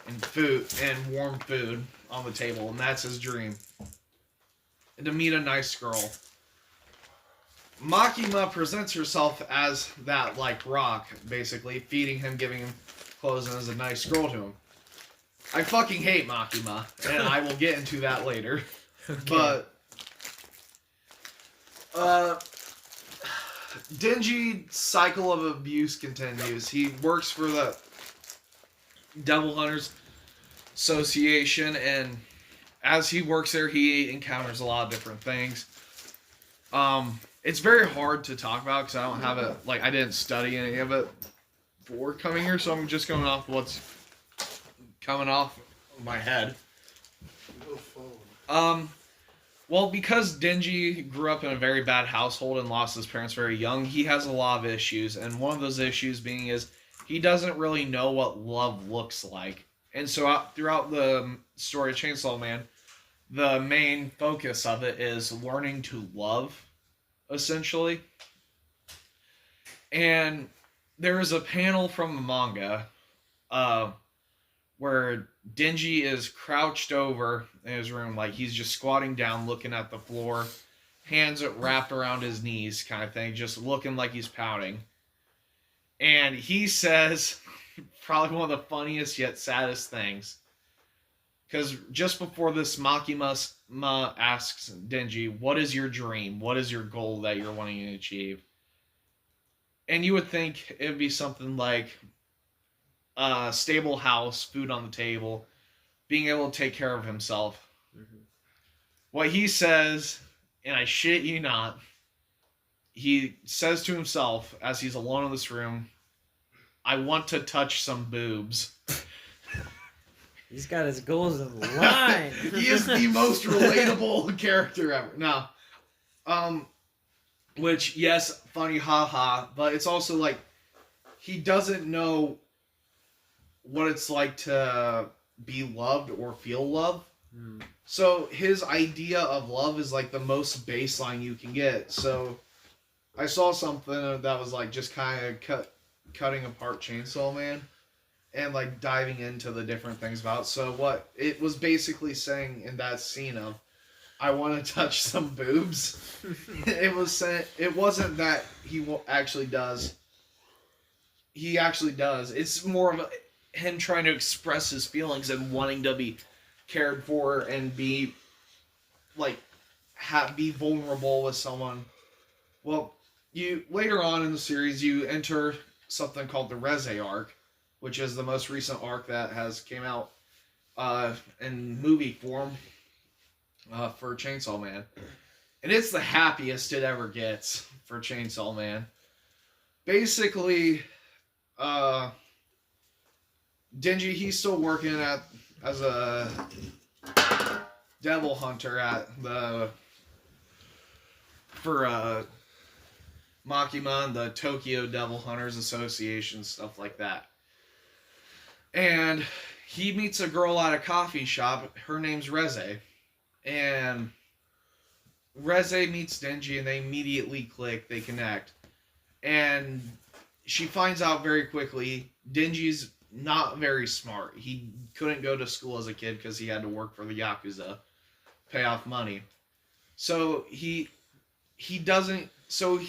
and food, and warm food on the table, and that's his dream. And to meet a nice girl. Makima presents herself as that, like, rock, basically, feeding him, giving him clothes, and as a nice girl to him. I fucking hate Makima, and I will get into that later. Okay. But, Denji's cycle of abuse continues. He works for the Devil Hunters Association, and as he works there, he encounters a lot of different things. It's very hard to talk about because I don't have it, like, I didn't study any of it before coming here, so I'm just going off what's coming off my head. Well, because Denji grew up in a very bad household and lost his parents very young, he has a lot of issues, and one of those issues being is he doesn't really know what love looks like. And so throughout the story of Chainsaw Man, the main focus of it is learning to love, essentially. And there is a panel from the manga where Denji is crouched over in his room, like he's just squatting down, looking at the floor, hands wrapped around his knees, kind of thing, just looking like he's pouting. And he says, probably one of the funniest yet saddest things, because just before this, Makima asks Denji, "What is your dream? What is your goal that you're wanting to achieve?" And you would think it would be something like a stable house, food on the table, being able to take care of himself. Mm-hmm. What he says, and I shit you not, he says to himself as he's alone in this room, "I want to touch some boobs." He's got his goals in line. He is the most relatable character ever. No. Which, yes, funny, haha, but it's also like, he doesn't know what it's like to be loved or feel love. Mm. So his idea of love is like the most baseline you can get. So I saw something that was like just kind of cutting apart Chainsaw Man and like diving into the different things about. So what it was basically saying in that scene of, "I want to touch some boobs," it wasn't that he actually does. He actually does. It's more of him trying to express his feelings and wanting to be cared for and be like be vulnerable with someone. Well, you later on in the series you enter something called the Reze arc, which is the most recent arc that has came out in movie form for Chainsaw Man, and it's the happiest it ever gets for Chainsaw Man. Basically, Denji, he's still working as a devil hunter for Makima and the Tokyo Devil Hunters Association, stuff like that. And he meets a girl at a coffee shop. Her name's Reze. And Reze meets Denji and they immediately click, they connect. And she finds out very quickly Denji's not very smart. He couldn't go to school as a kid because he had to work for the Yakuza, pay off money. So he doesn't. So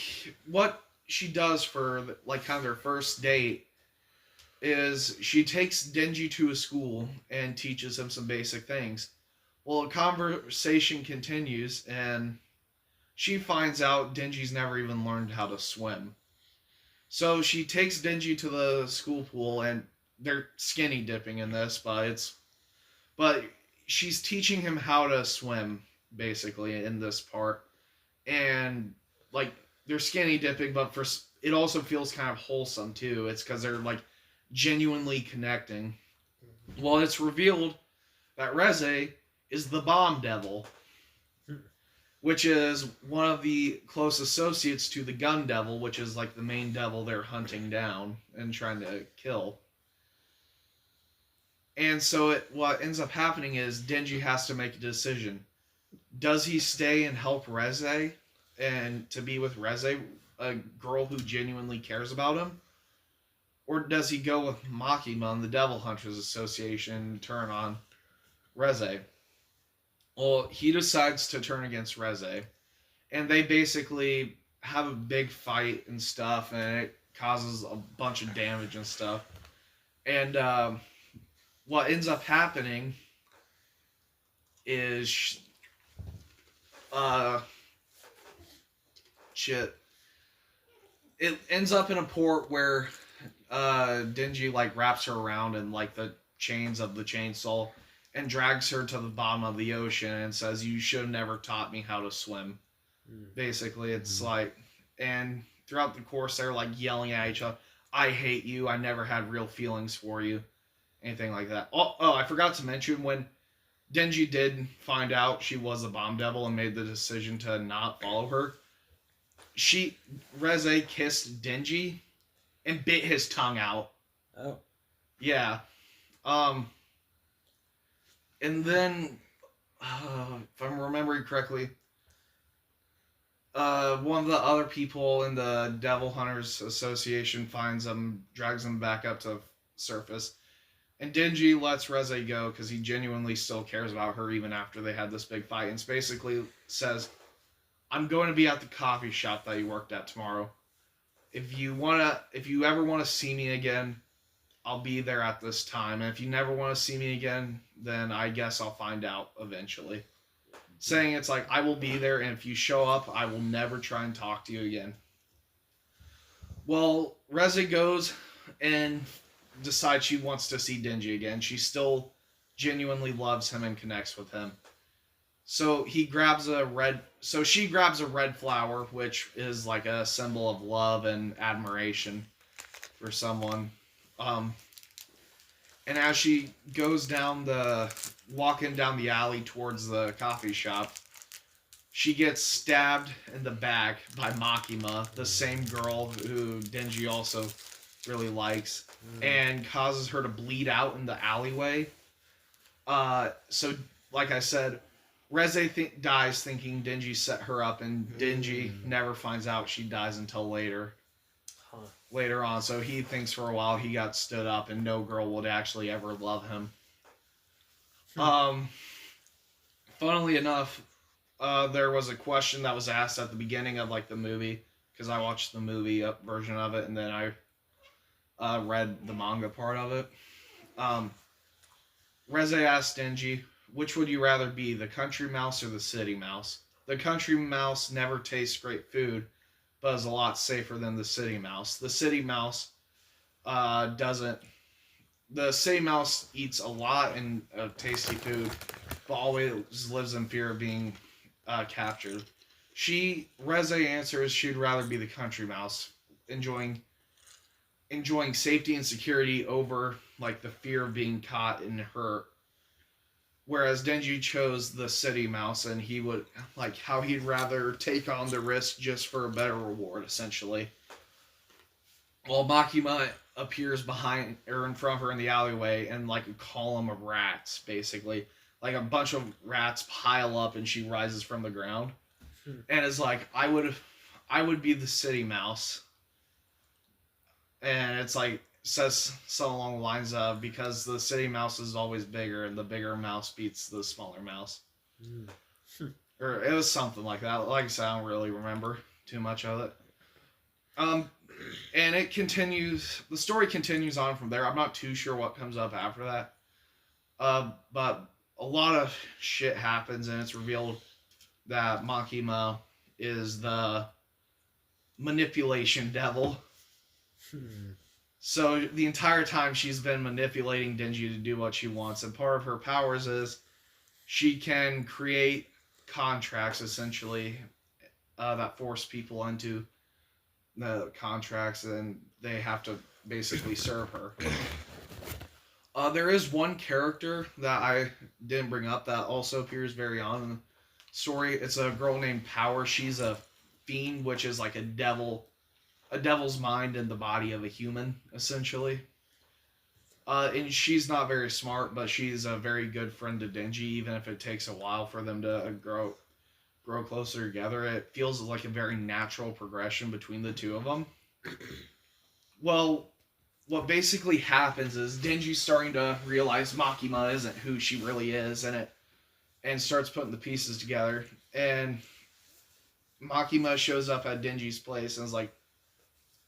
what she does for like kind of their first date is she takes Denji to a school and teaches him some basic things. Well, a conversation continues, and she finds out Denji's never even learned how to swim. So she takes Denji to the school pool, and they're skinny dipping in this, but she's teaching him how to swim basically in this part, and like they're skinny dipping, but it also feels kind of wholesome too. It's because they're like genuinely connecting. Well, it's revealed that Reze is the Bomb Devil, which is one of the close associates to the Gun Devil, which is like the main devil they're hunting down and trying to kill. And so what ends up happening is Denji has to make a decision. Does he stay and help Reze and to be with Reze, a girl who genuinely cares about him? Or does he go with Makima and the Devil Hunters Association and turn on Reze? Well, he decides to turn against Reze, and they basically have a big fight and stuff, and it causes a bunch of damage and stuff. And what ends up happening is it ends up in a port where Denji like wraps her around in like the chains of the chainsaw and drags her to the bottom of the ocean and says, "You should have never taught me how to swim." Basically, it's like, and throughout the course they're like yelling at each other, "I hate you, I never had real feelings for you," anything like that. Oh, I forgot to mention, when Denji did find out she was a Bomb Devil and made the decision to not follow her, Reze kissed Denji and bit his tongue out. Oh. Yeah. And then, if I'm remembering correctly, one of the other people in the Devil Hunters Association finds him, drags him back up to the surface, and Denji lets Reze go because he genuinely still cares about her even after they had this big fight, and basically says, "I'm going to be at the coffee shop that you worked at tomorrow. If you ever want to see me again, I'll be there at this time. And if you never want to see me again, then I guess I'll find out eventually." Saying it's like, I will be there, and if you show up, I will never try and talk to you again. Well, Reze goes and decides she wants to see Denji again. She still genuinely loves him and connects with him. So she grabs a red flower, which is like a symbol of love and admiration for someone. And as she goes walking down the alley towards the coffee shop, she gets stabbed in the back by Makima, the same girl who Denji also really likes, and causes her to bleed out in the alleyway. So, like I said, Reze dies thinking Denji set her up, and Denji never finds out she dies until later. Later on, so he thinks for a while he got stood up and no girl would actually ever love him. Funnily enough, there was a question that was asked at the beginning of like the movie, because I watched the movie version of it and then I read the manga part of it. Reze asked Denji, "Which would you rather be, the country mouse or the city mouse? The country mouse never tastes great food, but is a lot safer than the city mouse. The city mouse doesn't. The city mouse eats a lot and tasty food, but always lives in fear of being captured." Reze answers she'd rather be the country mouse, enjoying safety and security over like the fear of being caught and hurt. Whereas Denji chose the city mouse, and he would like how he'd rather take on the risk just for a better reward, essentially. While Makima appears behind or in front of her in the alleyway, and like a column of rats, basically, like a bunch of rats pile up, and she rises from the ground, and is like, "I would be the city mouse." And it's like, says something along the lines of, because the city mouse is always bigger and the bigger mouse beats the smaller mouse. Or it was something like that. Like I said, I don't really remember too much of it. And it continues, the story continues on from there. I'm not too sure what comes up after that. But a lot of shit happens, and it's revealed that Makima is the manipulation devil. So the entire time she's been manipulating Denji to do what she wants, and part of her powers is she can create contracts, essentially, that force people into the contracts, and they have to basically serve her. There is one character that I didn't bring up that also appears very on in the story. It's a girl named Power. She's a fiend, which is like a devil's mind in the body of a human, essentially. And she's not very smart, but she's a very good friend to Denji, even if it takes a while for them to grow closer together. It feels like a very natural progression between the two of them. Well, what basically happens is Denji's starting to realize Makima isn't who she really is, and starts putting the pieces together. And Makima shows up at Denji's place and is like,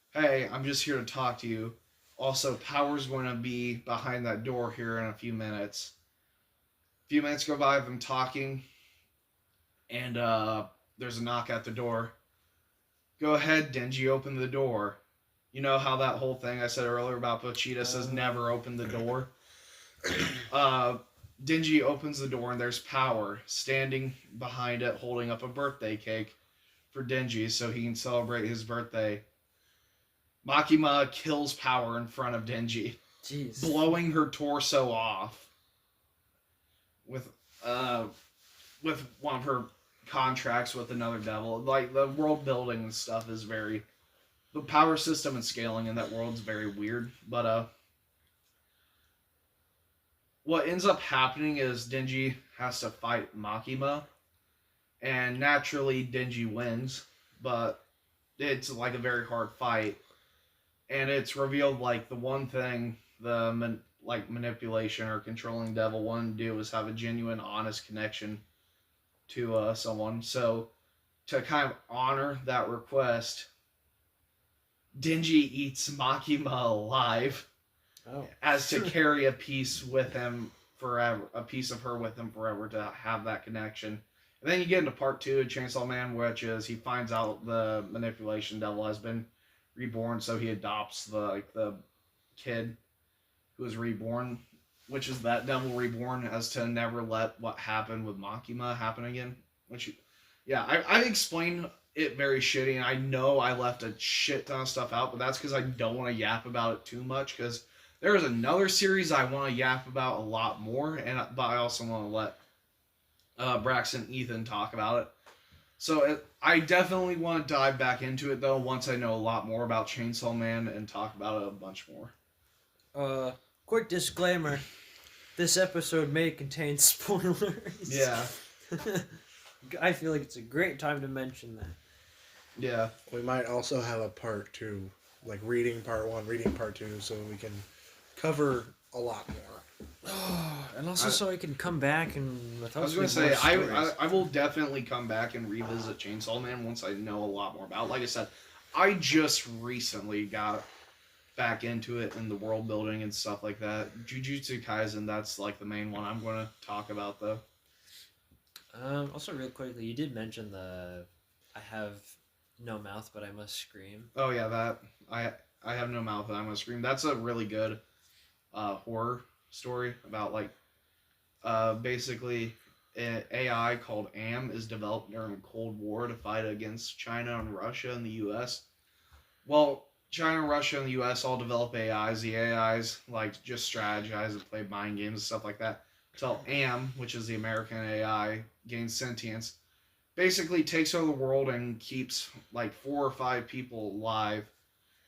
"Hey, I'm just here to talk to you. Also, Power's going to be behind that door here in a few minutes." A few minutes go by of them talking, and there's a knock at the door. "Go ahead, Denji, open the door." You know how that whole thing I said earlier about Pochita says never open the door? Denji opens the door, and there's Power standing behind it holding up a birthday cake for Denji so he can celebrate his birthday. Makima kills Power in front of Denji, Jeez. blowing her torso off with one of her contracts with another devil. Like, the world building and stuff is very... The power system and scaling in that world's very weird. But, what ends up happening is Denji has to fight Makima. And naturally, Denji wins. But it's like a very hard fight. And it's revealed, like, the one thing the manipulation or controlling devil wanted to do was have a genuine, honest connection to someone. So, to kind of honor that request, Denji eats Makima alive, as to carry a piece with him forever, a piece of her with him forever, to have that connection. And then you get into part 2 of Chainsaw Man, which is he finds out the manipulation devil has been reborn, so he adopts the kid who is reborn, which is that devil reborn, as to never let what happened with Makima happen again. I explained it very shitty, and I know I left a shit ton of stuff out, but that's because I don't want to yap about it too much, because there is another series I want to yap about a lot more, but I also want to let Braxton and Ethan talk about it. So I definitely want to dive back into it, though, once I know a lot more about Chainsaw Man and talk about it a bunch more. Quick disclaimer. This episode may contain spoilers. Yeah. I feel like it's a great time to mention that. Yeah. We might also have a part 2, like reading part 1, reading part 2, so we can cover a lot more. And also so I can come back and... I was going to say, I will definitely come back and revisit Chainsaw Man once I know a lot more about it. Like I said, I just recently got back into it in the world building and stuff like that. Jujutsu Kaisen, that's like the main one I'm going to talk about, though. Also, real quickly, you did mention I have no mouth, but I must scream. Oh yeah, that I have no mouth, but I must scream. That's a really good horror story about basically an AI called AM is developed during the Cold War to fight against China and Russia and the U.S. Well, China and Russia and the U.S. all develop AIs. The AIs just strategize and play mind games and stuff like that. Until AM, which is the American AI, gains sentience, basically takes over the world and keeps 4 or 5 people alive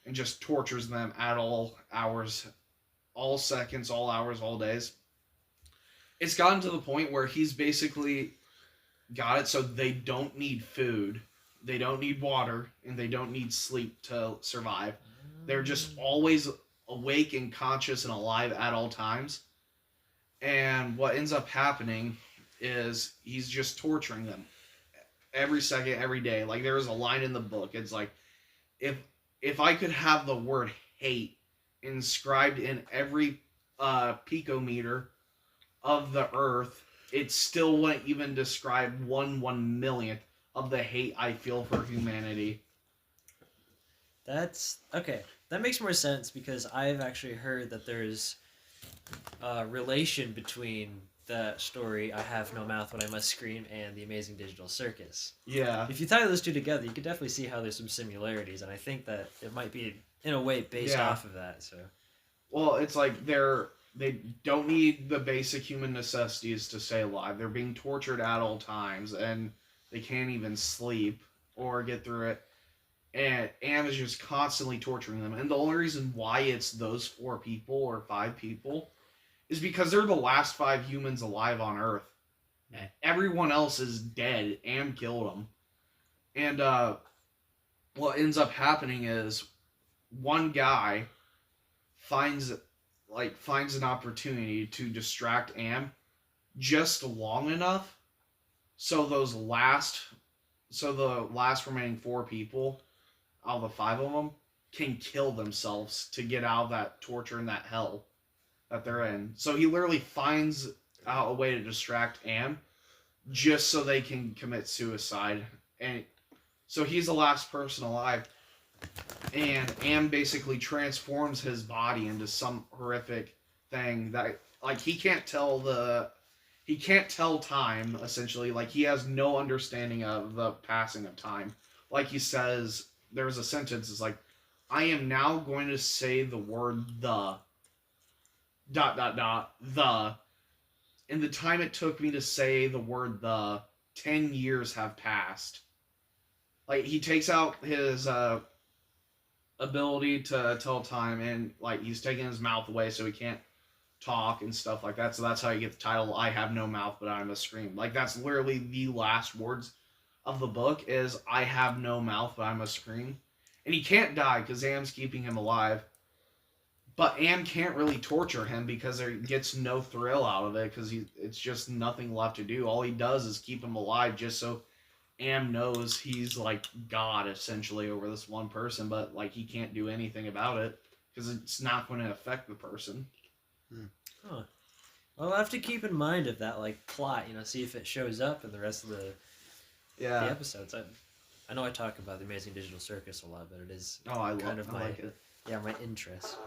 and just tortures them at all hours, all seconds, all hours, all days. It's gotten to the point where he's basically got it so they don't need food, they don't need water, and they don't need sleep to survive. They're just always awake and conscious and alive at all times. And what ends up happening is he's just torturing them every second, every day. Like there was a line in the book. It's like, if I could have the word hate inscribed in every picometer of the earth, it still wouldn't even describe 1/1,000,000th of the hate I feel for humanity. That's okay. That makes more sense because I've actually heard that there's a relation between the story "I Have No Mouth When I Must Scream" and The Amazing Digital Circus. Yeah. If you tie those two together, you could definitely see how there's some similarities, and I think that it might be in a way based Yeah. off of that. So Well, it's like they don't need the basic human necessities to stay alive. They're being tortured at all times, and they can't even sleep or get through it. And Am is just constantly torturing them. And the only reason why it's those 4 people or 5 people is because they're the last 5 humans alive on Earth. Everyone else is dead. Am killed them. And what ends up happening is one guy finds an opportunity to distract Am just long enough so the last remaining 4 people out of the 5 of them can kill themselves to get out of that torture and that hell that they're in. So he literally finds out a way to distract Am just so they can commit suicide. And so he's the last person alive. And Am basically transforms his body into some horrific thing that, like, he can't tell time, essentially. Like, he has no understanding of the passing of time. Like he says, there's a sentence, it's like, I am now going to say the word the the, and the time it took me to say the word the, 10 years have passed. Like, he takes out his ability to tell time, and like he's taking his mouth away so he can't talk and stuff like that. So that's how you get the title "I Have No Mouth But I Must Scream." Like, that's literally the last words of the book is "I have no mouth but I must scream." And he can't die because Am's keeping him alive. But Am can't really torture him because he gets no thrill out of it because it's just nothing left to do. All he does is keep him alive just so Am knows he's like God essentially over this one person, but like he can't do anything about it because it's not going to affect the person. Huh. Well, I'll have to keep in mind of that like plot, see if it shows up in the rest of the episodes. I know I talk about the Amazing Digital Circus a lot, but it is I like it. Yeah, my interest.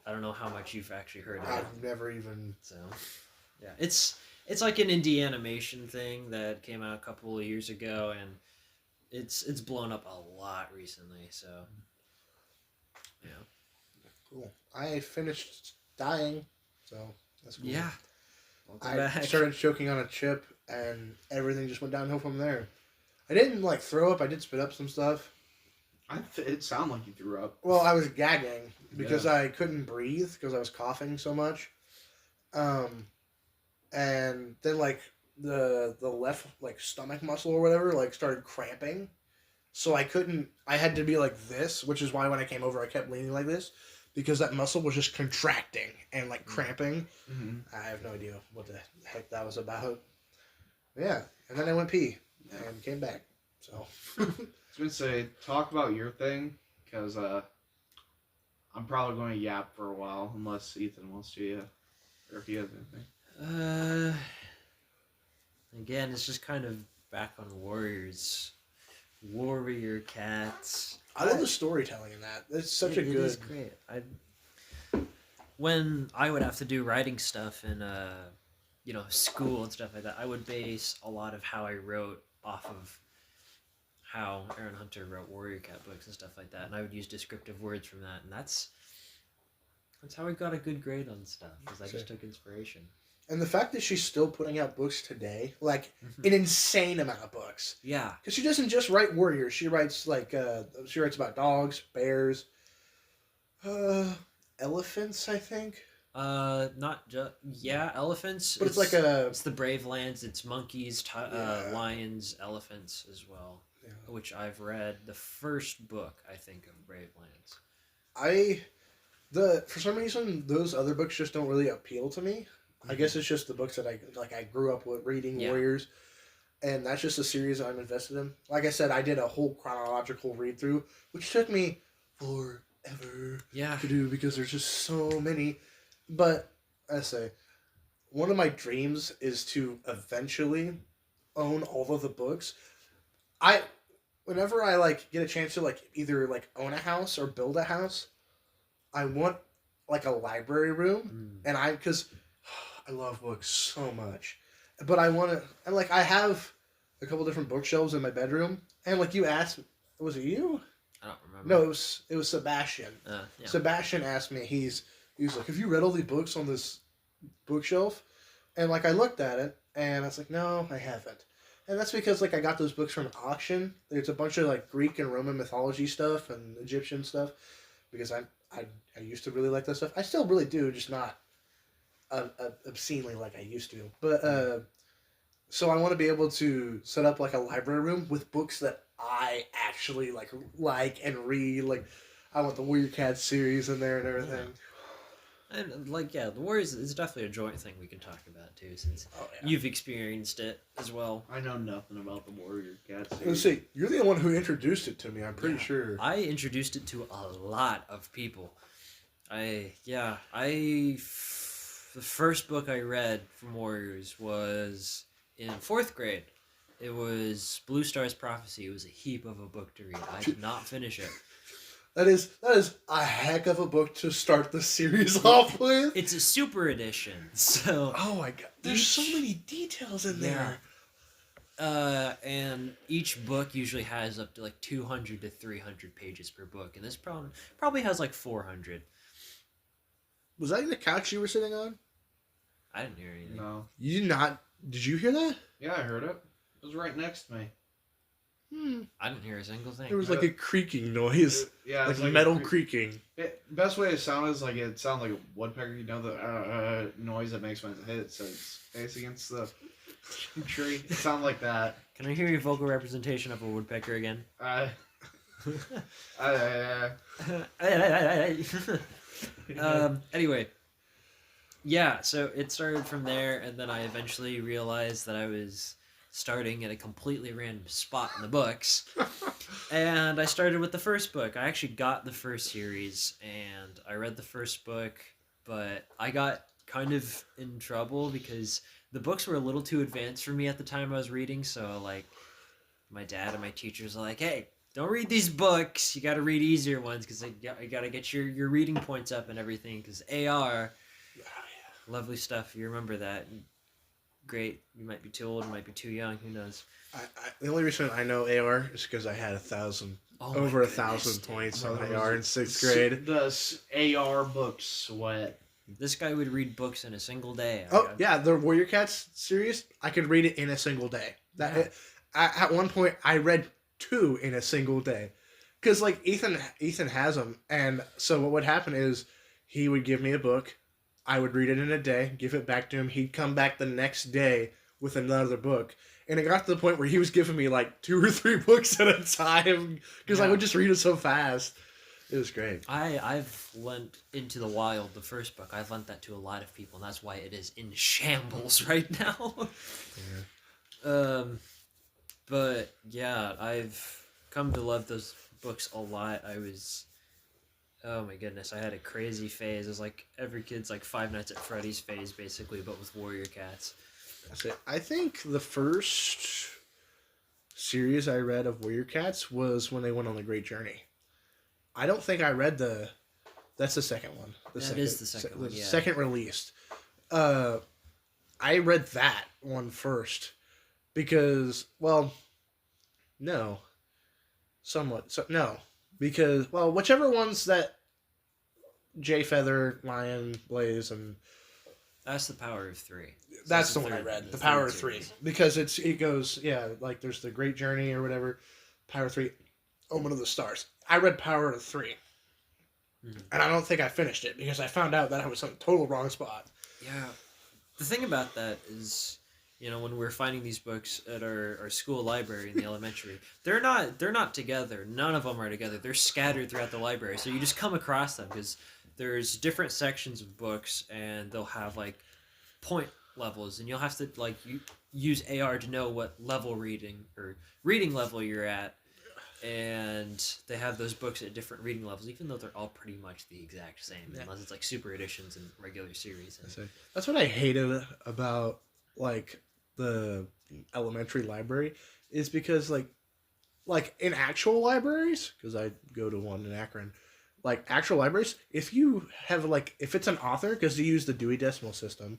I don't know how much you've actually heard of it. I've never even. So, yeah, it's like an indie animation thing that came out a couple of years ago, and it's blown up a lot recently. So, yeah. Cool. I finished dying, so that's cool. Yeah. I started choking on a chip, and everything just went downhill from there. I didn't like throw up. I did spit up some stuff. It sounded like you threw up. Well, I was gagging because I couldn't breathe because I was coughing so much. And then like the left like stomach muscle or whatever like started cramping, so I had to be like this, which is why when I came over I kept leaning like this because that muscle was just contracting and like cramping. Mm-hmm. I have no idea what the heck that was about. Yeah, and then I went pee and came back. So I was gonna say, talk about your thing because I'm probably going to yap for a while unless Ethan wants to, or if he has anything. Again, it's just kind of back on Warrior Cats. I love the storytelling in that. It's such a good. It is great. When I would have to do writing stuff in school and stuff like that, I would base a lot of how I wrote off of how Aaron Hunter wrote Warrior Cat books and stuff like that, and I would use descriptive words from that, and that's how I got a good grade on stuff, because I just took inspiration. And the fact that she's still putting out books today, like an insane amount of books. Yeah. Because she doesn't just write warriors. She writes she writes about dogs, bears, elephants, I think. Not just elephants. But it's the Brave Lands. It's monkeys, lions, elephants as well. Yeah. Which I've read the first book, I think, of Brave Lands. For some reason, those other books just don't really appeal to me. I guess it's just the books that I grew up with reading, Yeah. Warriors, and that's just a series I'm invested in. Like I said, I did a whole chronological read through, which took me forever Yeah. to do because there's just so many. But I say, one of my dreams is to eventually own all of the books. Whenever I like get a chance to like either like own a house or build a house, I want like a library room, Mm. and because I love books so much, but I want to, and like I have a couple different bookshelves in my bedroom, and like you asked, was it you? I don't remember. No, it was Sebastian. Yeah. Sebastian asked me, he's like, have you read all the books on this bookshelf? And like I looked at it, and I was like, no, I haven't. And that's because like I got those books from an auction. There's a bunch of like Greek and Roman mythology stuff and Egyptian stuff, because I used to really like that stuff. I still really do, just not obscenely like I used to. But so I want to be able to set up like a library room with books that I actually like and read. Like I want the Warrior Cats series in there and everything. And the Warriors is definitely a joint thing we can talk about too, since Oh yeah. you've experienced it as well. I know nothing about the Warrior Cats. Let's see. You're the one who introduced it to me. I'm pretty sure. I introduced it to a lot of people. The first book I read from Warriors was in 4th grade. It was Blue Star's Prophecy. It was a heap of a book to read. I did not finish it. That is a heck of a book to start the series off with. It's a super edition, so Oh my god. There's so many details in there. and each book usually has up to like 200 to 300 pages per book, and this probably has like 400. Was that the couch you were sitting on? I didn't hear anything. No. You did not. Did you hear that? Yeah, I heard it. It was right next to me. I didn't hear a single thing. There was like a creaking noise. Yeah, Like it's metal a creaking. best way to sound is like it sounds like a woodpecker. You know the noise it makes when it hits its face against the tree. It sounds like that. Can I hear your vocal representation of a woodpecker again? Anyway, yeah, so it started from there, and then I eventually realized that I was starting at a completely random spot in the books. And I started with the first book. I actually got the first series, and I read the first book, but I got kind of in trouble because the books were a little too advanced for me at the time I was reading, so like my dad and my teachers are like, hey, don't read these books. You got to read easier ones because you got to get your reading points up and everything. Because AR, lovely stuff. You remember that? Great. You might be too old. You might be too young. Who knows? The only reason I know AR is because I had Oh my over goodness, 1,000 dude. points Oh, on that AR was in 6th grade. The AR book sweat. This guy would read books in a single day. Oh yeah, the Warrior Cats series. I could read it in a single day. At one point, I read 2 in a single day, because like Ethan has them, and so what would happen is he would give me a book, I would read it in a day, give it back to him. He'd come back the next day with another book, and it got to the point where he was giving me like 2 or 3 books at a time because I would just read it so fast. It was great. I've lent Into the Wild, the first book. I've lent that to a lot of people, and that's why it is in shambles right now. But yeah, I've come to love those books a lot. Oh my goodness, I had a crazy phase. It was like every kid's like Five Nights at Freddy's phase, basically, but with Warrior Cats. That's it. I think the first series I read of Warrior Cats was when they went on the Great Journey. I don't think I read that's the second one. That is the second one, yeah. Second released. I read that one first because, well, no. Somewhat. So, no. Because, well, whichever ones that Jay Feather, Lion, Blaze, and... That's the Power of Three. That's the the one I third- read. the The Power third of Three. series. Because it goes, yeah, like there's the Great Journey or whatever. Power of Three. Omen of the Stars. I read Power of Three. Mhm. And I don't think I finished it because I found out that I was on the total wrong spot. Yeah. The thing about that is, when we're finding these books at our school library in the elementary, they're not together. None of them are together. They're scattered throughout the library. So you just come across them because there's different sections of books, and they'll have like point levels, and you'll have to like use AR to know what level reading level you're at. And they have those books at different reading levels, even though they're all pretty much the exact same, Yeah. unless it's like super editions and regular series. And That's what I hated about like the elementary library is because like in actual libraries, because I go to one in Akron, like actual libraries, if you have like if it's an author, because you use the Dewey Decimal System,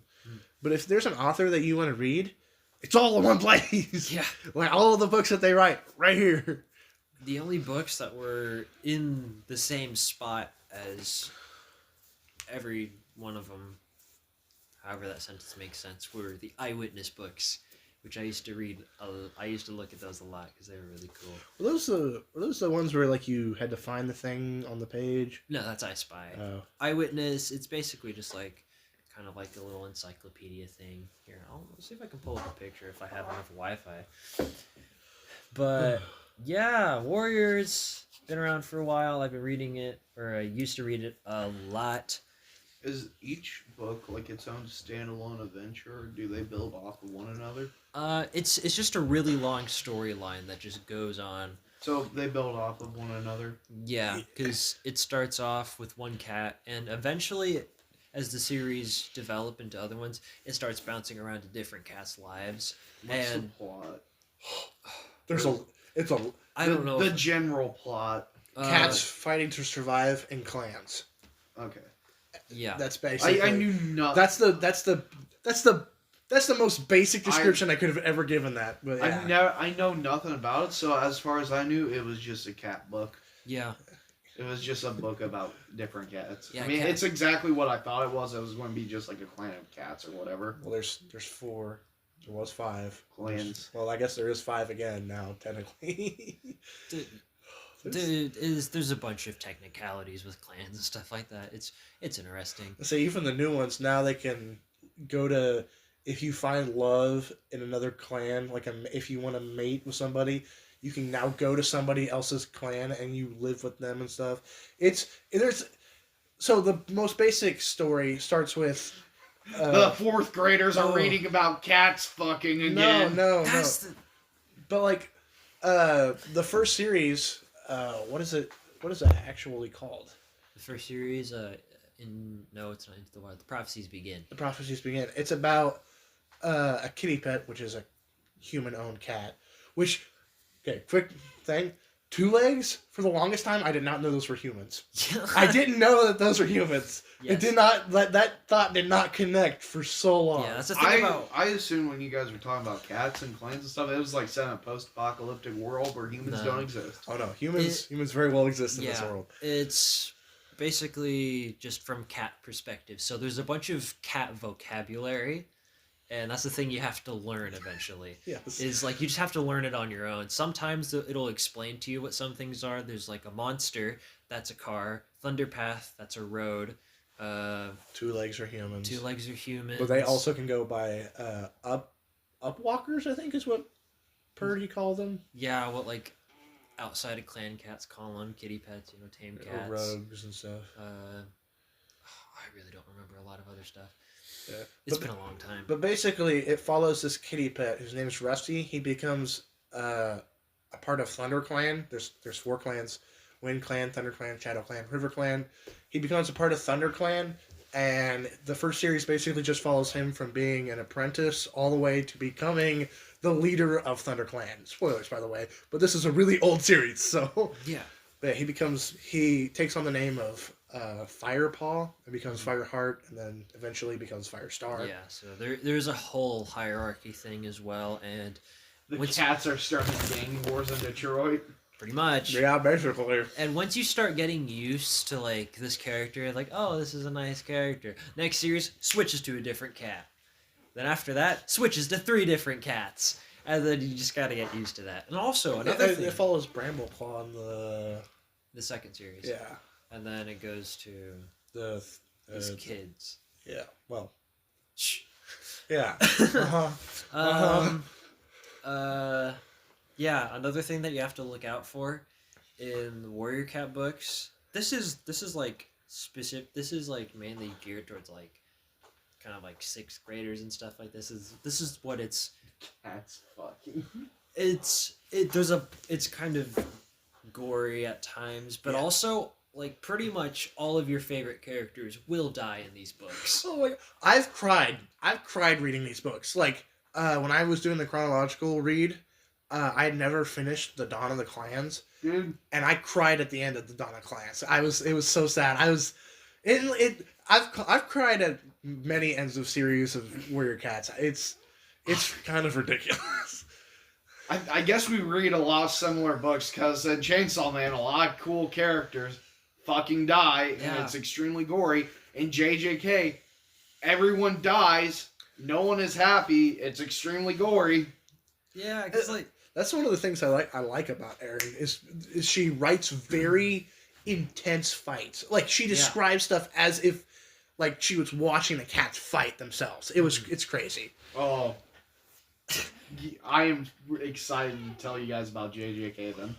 but if there's an author that you want to read, it's all in one place. yeah, Like all the books that they write right here. the only books that were in the same spot as every one of them, however that sentence makes sense, were the eyewitness books, which I used to read. I used to look at those a lot because they were really cool. Were those the ones where like you had to find the thing on the page? No, that's I Spy. Oh. Eyewitness, it's basically just like kind of like a little encyclopedia thing. Here, I'll see if I can pull up a picture if I have enough Wi-Fi. But yeah, Warriors been around for a while. I've been reading it, or I used to read it a lot. Is each book like its own standalone adventure, or do they build off of one another? It's just a really long storyline that just goes on. So they build off of one another. Yeah, because it starts off with one cat, and eventually, as the series develop into other ones, it starts bouncing around to different cats' lives. What's And the plot? I don't know. The general plot. Cats fighting to survive in clans. Okay. Yeah. That's basically. I knew nothing. That's the most basic description I could have ever given that. But yeah. I know nothing about it, so as far as I knew, it was just a cat book. Yeah. It was just a book about different cats. Yeah, I mean, cat- it's exactly what I thought it was. It was going to be just like a clan of cats or whatever. Well, there's 4. There was 5 Clans. Well, I guess there is 5 again now, technically. There's a bunch of technicalities with clans and stuff like that. It's interesting. So even the new ones now they can go to if you find love in another clan, like if you want to mate with somebody, you can now go to somebody else's clan and you live with them and stuff. So the most basic story starts with The fourth graders are oh. reading about cats fucking again. no. That's the But like the first series, what is it actually called? first series. It's not Into the Wild. The Prophecies Begin. The Prophecies Begin. It's about a kitty pet, which is a human-owned cat. Which, okay, quick thing. 2 legs, for the longest time, I did not know those were humans. I didn't know that those were humans. Yes. It did not, that thought did not connect for so long. Yeah, that's the thing about. I assumed when you guys were talking about cats and clans and stuff, it was like set in a post-apocalyptic world where humans No. don't exist. Oh no, humans very well exist in this Yeah, world. it's basically just from cat perspective. So there's a bunch of cat vocabulary, and that's the thing you have to learn eventually. Yes. Is like you just have to learn it on your own. Sometimes it'll explain to you what some things are. There's like a monster, that's a car. Thunderpath, that's a road. 2 legs are humans. 2 legs are humans. But they also can go by upwalkers, I think is what Purdy called them. Yeah, what like outside of clan cats call them kitty pets, tame cats. Or rogues and stuff. I really don't remember a lot of other stuff. Yeah. It's been a long time. But basically, it follows this kitty pet whose name is Rusty. He becomes a part of Thunder Clan. There's 4 clans: Wind Clan, Thunder Clan, Shadow Clan, River Clan. He becomes a part of Thunder Clan, and the first series basically just follows him from being an apprentice all the way to becoming the leader of Thunder Clan. Spoilers, by the way, but this is a really old series, so Yeah. but he takes on the name of Firepaw and becomes Fireheart, and then eventually becomes Firestar. Yeah, so there's a whole hierarchy thing as well, and The What's- cats are starting gang wars in Detroit. pretty much. Yeah, basically. And once you start getting used to like this character, like, oh, this is a nice character. Next series switches to a different cat. Then after that, switches to 3 different cats. And then you just gotta get used to that. And also another thing, It follows Brambleclaw in the second series. yeah And then it goes to the these kids. yeah well Shh. yeah uh-huh. Yeah, another thing that you have to look out for in the Warrior Cat books. This is like This is like mainly geared towards like kind of like sixth graders and stuff like this is what That's fucking. it's kind of gory at times, but Yeah. also like pretty much all of your favorite characters will die in these books. Oh my God. I've cried reading these books. Like when I was doing the chronological read, I had never finished the Dawn of the Clans, Dude, and I cried at the end of the Dawn of Clans. It was so sad. I've cried at many ends of series of Warrior Cats. It's kind of ridiculous. I guess we read a lot of similar books because in Chainsaw Man, a lot of cool characters fucking die, and Yeah. it's extremely gory. In JJK, everyone dies, no one is happy, it's extremely gory. Yeah, because like That's one of the things I like about Erin is she writes very intense fights. Like she describes stuff as if like she was watching the cats fight themselves. It's crazy. Oh. I am excited to tell you guys about JJK then.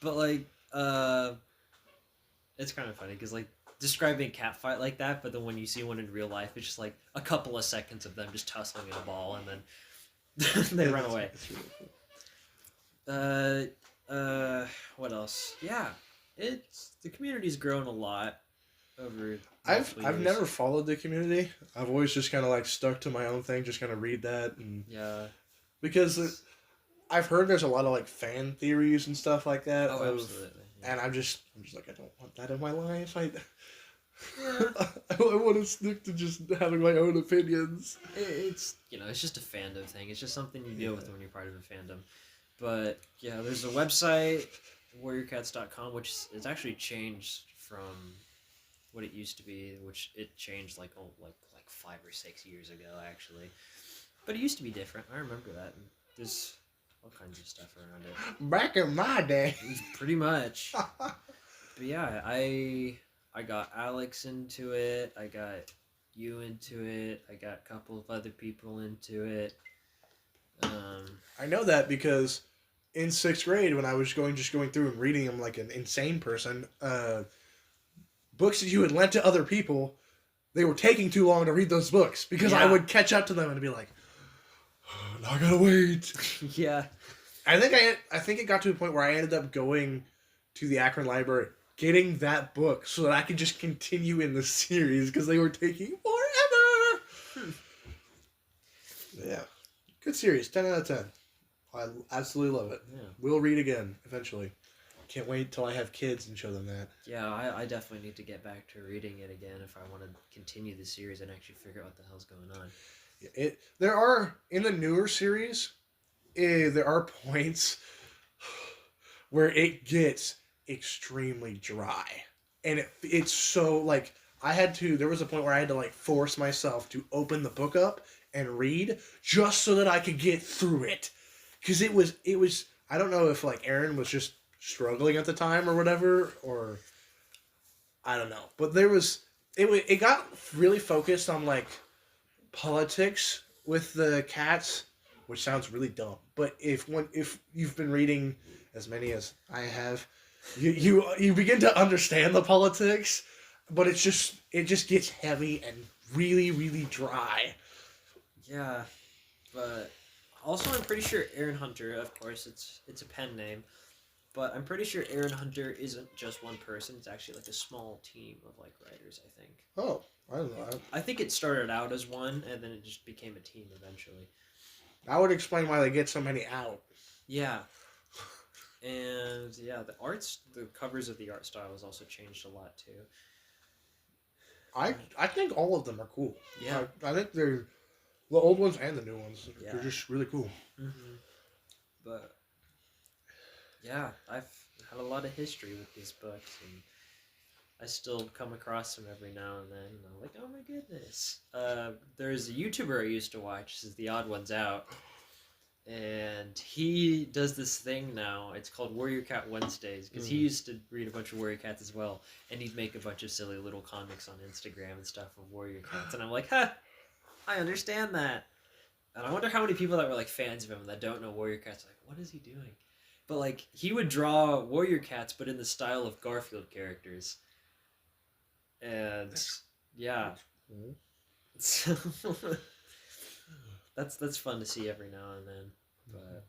but like it's kind of funny because like describing a cat fight like that, but then when you see one in real life, it's just like a couple of seconds of them just tussling at a ball and then they run away. It's really cool. What else? Yeah, the community's grown a lot over. I've multiple years. never followed the community. I've always just kind of like stuck to my own thing, just kind of read that, and Yeah. because I've heard there's a lot of like fan theories and stuff like that. Oh, absolutely. Yeah. And I'm just like I don't want that in my life. I Yeah. I want to stick to just having my own opinions. It's it's just a fandom thing. It's just something you deal with when you're part of a fandom. But yeah, there's a website, warriorcats.com, which it's actually changed from what it used to be, which it changed like 5 or 6 years ago actually. But it used to be different. I remember that. And there's all kinds of stuff around it. Back in my day. Pretty much. But yeah, I got Alex into it. I got you into it. I got a couple of other people into it. I know that because in 6th grade, when I was going through and reading them like an insane person, books that you had lent to other people, they were taking too long to read those books because I Yeah. would catch up to them and be like, oh, now I gotta wait. Yeah. I think it got to a point where I ended up going to the Akron Library, getting that book so that I could just continue in the series because they were taking forever. Yeah, good series, 10 out of 10. I absolutely love it. Yeah. We'll read again eventually. Can't wait till I have kids and show them that. Yeah, I definitely need to get back to reading it again if I want to continue the series and actually figure out what the hell's going on. There are in the newer series, there are points where it gets extremely dry, and it's so like there was a point where I had to like force myself to open the book up and read just so that I could get through it, because it was I don't know if like Erin was just struggling at the time or whatever, or I don't know, but it got really focused on like politics with the cats, which sounds really dumb, but if you've been reading as many as I have, you begin to understand the politics, but it just gets heavy and really, really dry. Yeah, but also I'm pretty sure Aaron Hunter, of course, it's a pen name, but I'm pretty sure Aaron Hunter isn't just one person. It's actually like a small team of like writers, I think. Oh, I don't know. I think it started out as one, and then it just became a team eventually. That would explain why they get so many out. Yeah. And yeah, the covers of the art style has also changed a lot too. I think all of them are cool. Yeah. I think they're the old ones and the new ones. Yeah. They're just really cool. Mm-hmm. But yeah, I've had a lot of history with these books, and I still come across them every now and then, and I'm like, oh my goodness. There's a YouTuber I used to watch. This is The Odd Ones Out, and he does this thing now. It's called Warrior Cat Wednesdays, because he used to read a bunch of Warrior Cats as well, and he'd make a bunch of silly little comics on Instagram and stuff of Warrior Cats, and I'm like, huh, I understand that. And I wonder how many people that were like fans of him that don't know Warrior Cats are like, what is he doing? But like he would draw Warrior Cats, but in the style of Garfield characters. And yeah, so that's fun to see every now and then. But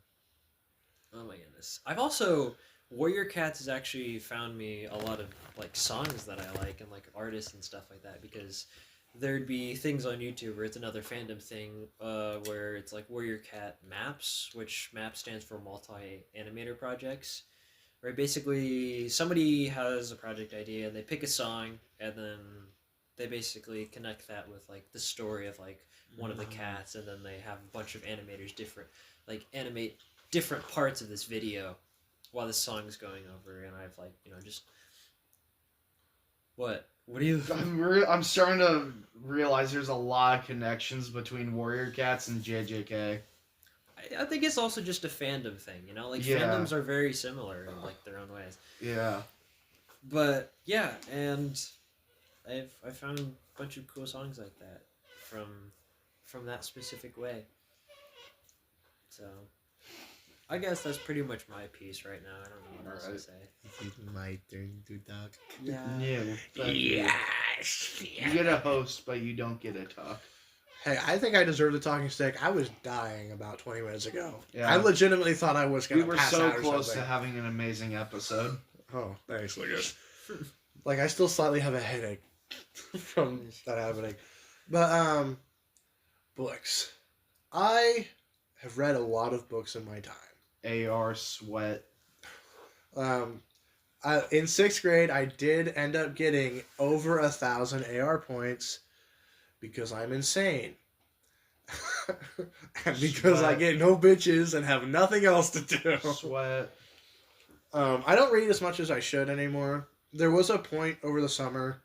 oh my goodness, I've also Warrior Cats has actually found me a lot of like songs that I like and like artists and stuff like that, because there'd be things on YouTube where it's another fandom thing where it's like Warrior Cat Maps, which MAP stands for Multi Animator Projects, where basically somebody has a project idea and they pick a song and then they basically connect that with like the story of like one of the cats, and then they have a bunch of animators animate different parts of this video while this song is going over, and I've like just what do you I'm starting to realize there's a lot of connections between Warrior Cats and JJK. I think it's also just a fandom thing, like Yeah. fandoms are very similar in like their own ways. Yeah. But yeah, and I found a bunch of cool songs like that from that specific way. So I guess that's pretty much my piece right now. I don't know what else to Alright. say. It's my turn to talk. Yeah. Yeah. Yes. You get a host, but you don't get a talk. Hey, I think I deserve the talking stick. I was dying about 20 minutes ago. Yeah. I legitimately thought I was We going to were pass so out or close to something. having an amazing episode. Oh, thanks, Lucas. Like, I still slightly have a headache from that happening. But, books. I have read a lot of books in my time. AR Sweat. In 6th grade, I did end up getting over 1,000 AR points because I'm insane. And because I Sweat. get no bitches and have nothing else to do. Sweat. I don't read as much as I should anymore. There was a point over the summer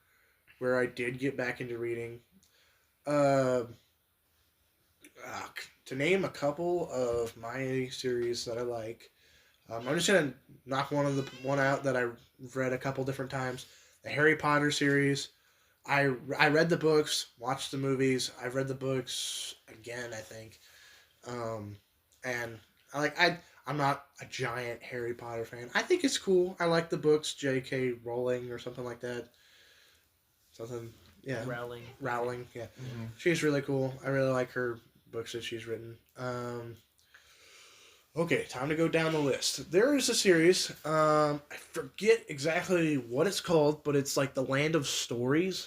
where I did get back into reading. To name a couple of my series that I like, I'm just gonna knock one out that I read a couple different times. The Harry Potter series. I read the books, watched the movies. I've read the books again, I think, and I'm not a giant Harry Potter fan. I think it's cool. I like the books, J.K. Rowling or something like that. Yeah. Rowling, yeah. Mm-hmm. She's really cool. I really like her books that she's written. Okay, time to go down the list. There is a series. I forget exactly what it's called, but it's like the Land of Stories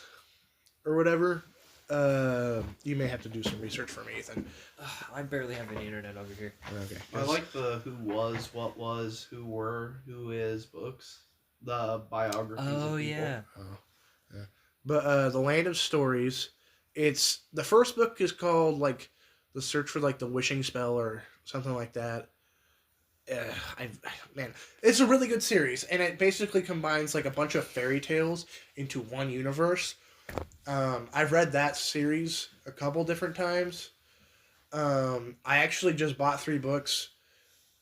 or whatever. You may have to do some research for me, Ethan. I barely have any internet over here. Okay. I like the who was, what was, who were, who is books. The biographies of people. Yeah. But the Land of Stories, it's the first book is called like The Search for like the Wishing Spell or something like that. Man, it's a really good series, and it basically combines like a bunch of fairy tales into one universe. I've read that series a couple different times. I actually just bought 3 books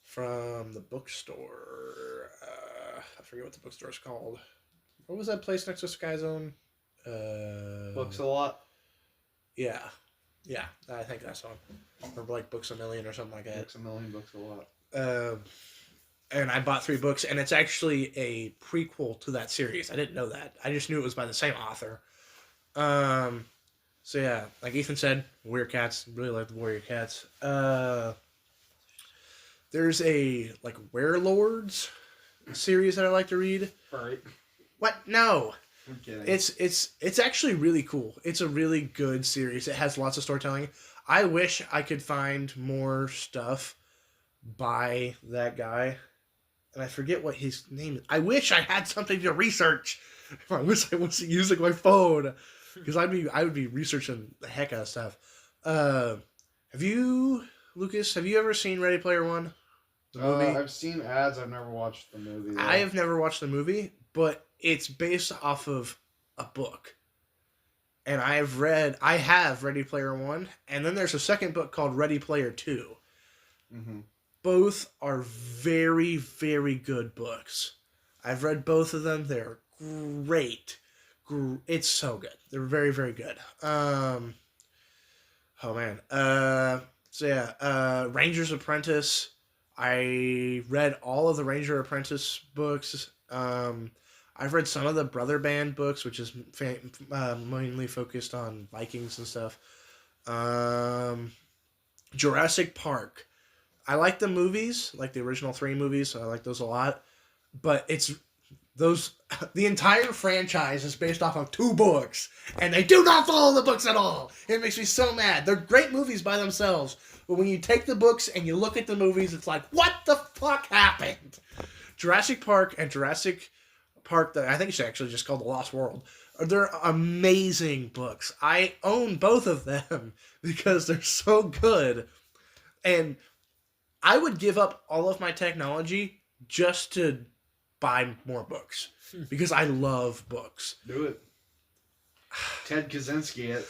from the bookstore. I forget what the bookstore's called. What was that place next to Sky Zone? Books a lot. Yeah, I think that's one. Or like Books A Million or something like that. Books a million, books a lot. And I bought 3 books, and it's actually a prequel to that series. I didn't know that. I just knew it was by the same author. So yeah, like Ethan said, Warrior Cats. Really like the Warrior Cats. There's a like Werelords series that I like to read. Right. What? No. I'm kidding. It's actually really cool. It's a really good series. It has lots of storytelling. I wish I could find more stuff by that guy, and I forget what his name is. I wish I had something to research. I wish I wasn't using my phone, because I would be researching the heck out of stuff. Have you, Lucas? Have you ever seen Ready Player One? The movie. I've seen ads. I've never watched the movie. Though. I have never watched the movie, but it's based off of a book. And I have Ready Player One, and then there's a second book called Ready Player Two. Mm-hmm. Both are very, very good books. I've read both of them. They're great. It's so good. They're very, very good. Oh man. So yeah, Ranger's Apprentice. I read all of the Ranger Apprentice books. I I've read some of the Brother Band books, which is mainly focused on Vikings and stuff. Jurassic Park. I like the movies, like the original 3 movies. So I like those a lot. But the entire franchise is based off of 2 books, and they do not follow the books at all. It makes me so mad. They're great movies by themselves, but when you take the books and you look at the movies, it's like, what the fuck happened? Jurassic Park and Jurassic Park, I think it's actually just called The Lost World. They're amazing books. I own both of them because they're so good. And I would give up all of my technology just to buy more books because I love books. Do it. Ted Kaczynski it.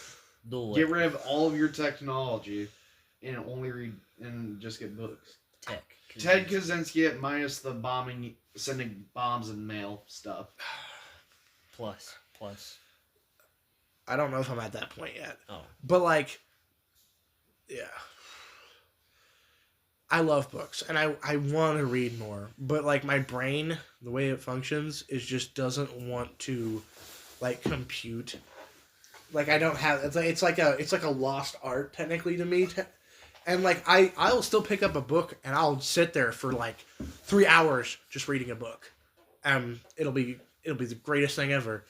Do it. Get rid of all of your technology and only read and just get books. Tech. Ted Kaczynski it minus the bombing, sending bombs and mail stuff. Plus. I don't know if I'm at that point yet. Oh. But like, yeah. I love books and I want to read more, but like my brain, the way it functions is just doesn't want to like compute. Like I don't have, it's like a lost art technically to me. And like I'll still pick up a book and I'll sit there for like 3 hours just reading a book. It'll be the greatest thing ever.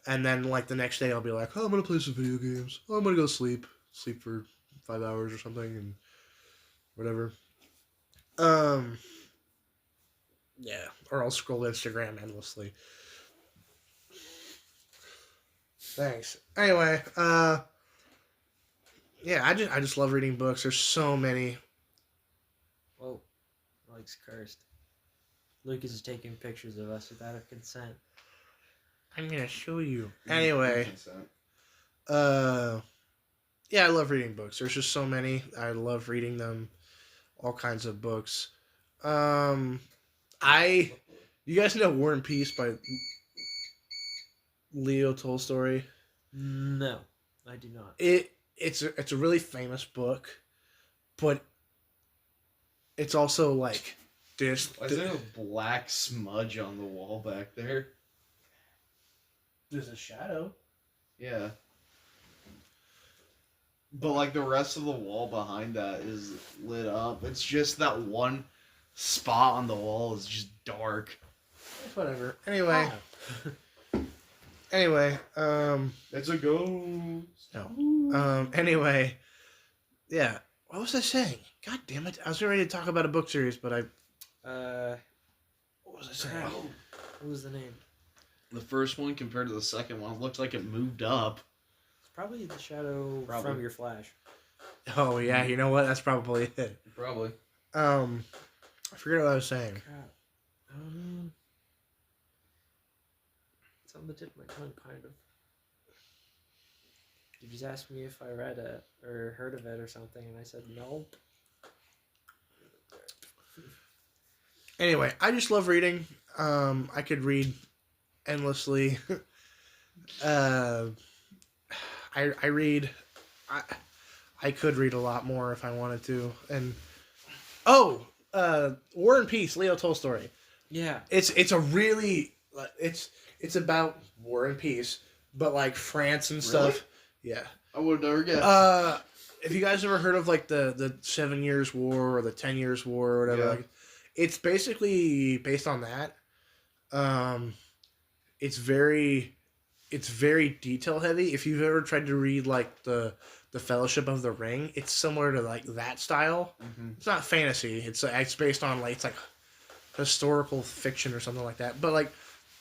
And then like the next day I'll be like, oh, I'm going to play some video games. Oh, I'm going to go sleep for 5 hours or something and whatever. Yeah, or I'll scroll Instagram endlessly. Thanks. Anyway, yeah, I just love reading books. There's so many. Whoa, Mike's cursed. Lucas is taking pictures of us without our consent. I'm gonna show you. Anyway, yeah, I love reading books. There's just so many. I love reading them. All kinds of books. You guys know War and Peace by Leo Tolstoy? No, I do not. It's a really famous book, but it's also like this. Why is there a black smudge on the wall back there? There's a shadow. Yeah. But like the rest of the wall behind that is lit up. It's just that one spot on the wall is just dark. Whatever. Anyway. Oh. Anyway. It's a ghost. No. Anyway. Yeah. What was I saying? God damn it! I was ready to talk about a book series, but what was I saying? Crap. What was the name? The first one compared to the second one looked like it moved up. It's probably the shadow Probably. from your flash. Oh yeah, you know what? That's probably it. Probably. I forget what I was saying. Crap. It's on the tip of my tongue, kind of. You just asked me if I read it or heard of it or something, and I said no. Anyway, I just love reading. I could read endlessly. I read. I could read a lot more if I wanted to. And War and Peace, Leo Tolstoy. Yeah. It's a really it's about War and Peace, but like France and stuff. Really? Yeah. I would have never guessed. Have you guys ever heard of like the 7 Years War or the 10 Years War or whatever? Yeah. Like, it's basically based on that. It's very detail heavy. If you've ever tried to read like the Fellowship of the Ring, it's similar to like that style. Mm-hmm. It's not fantasy. It's based on like it's like historical fiction or something like that. But like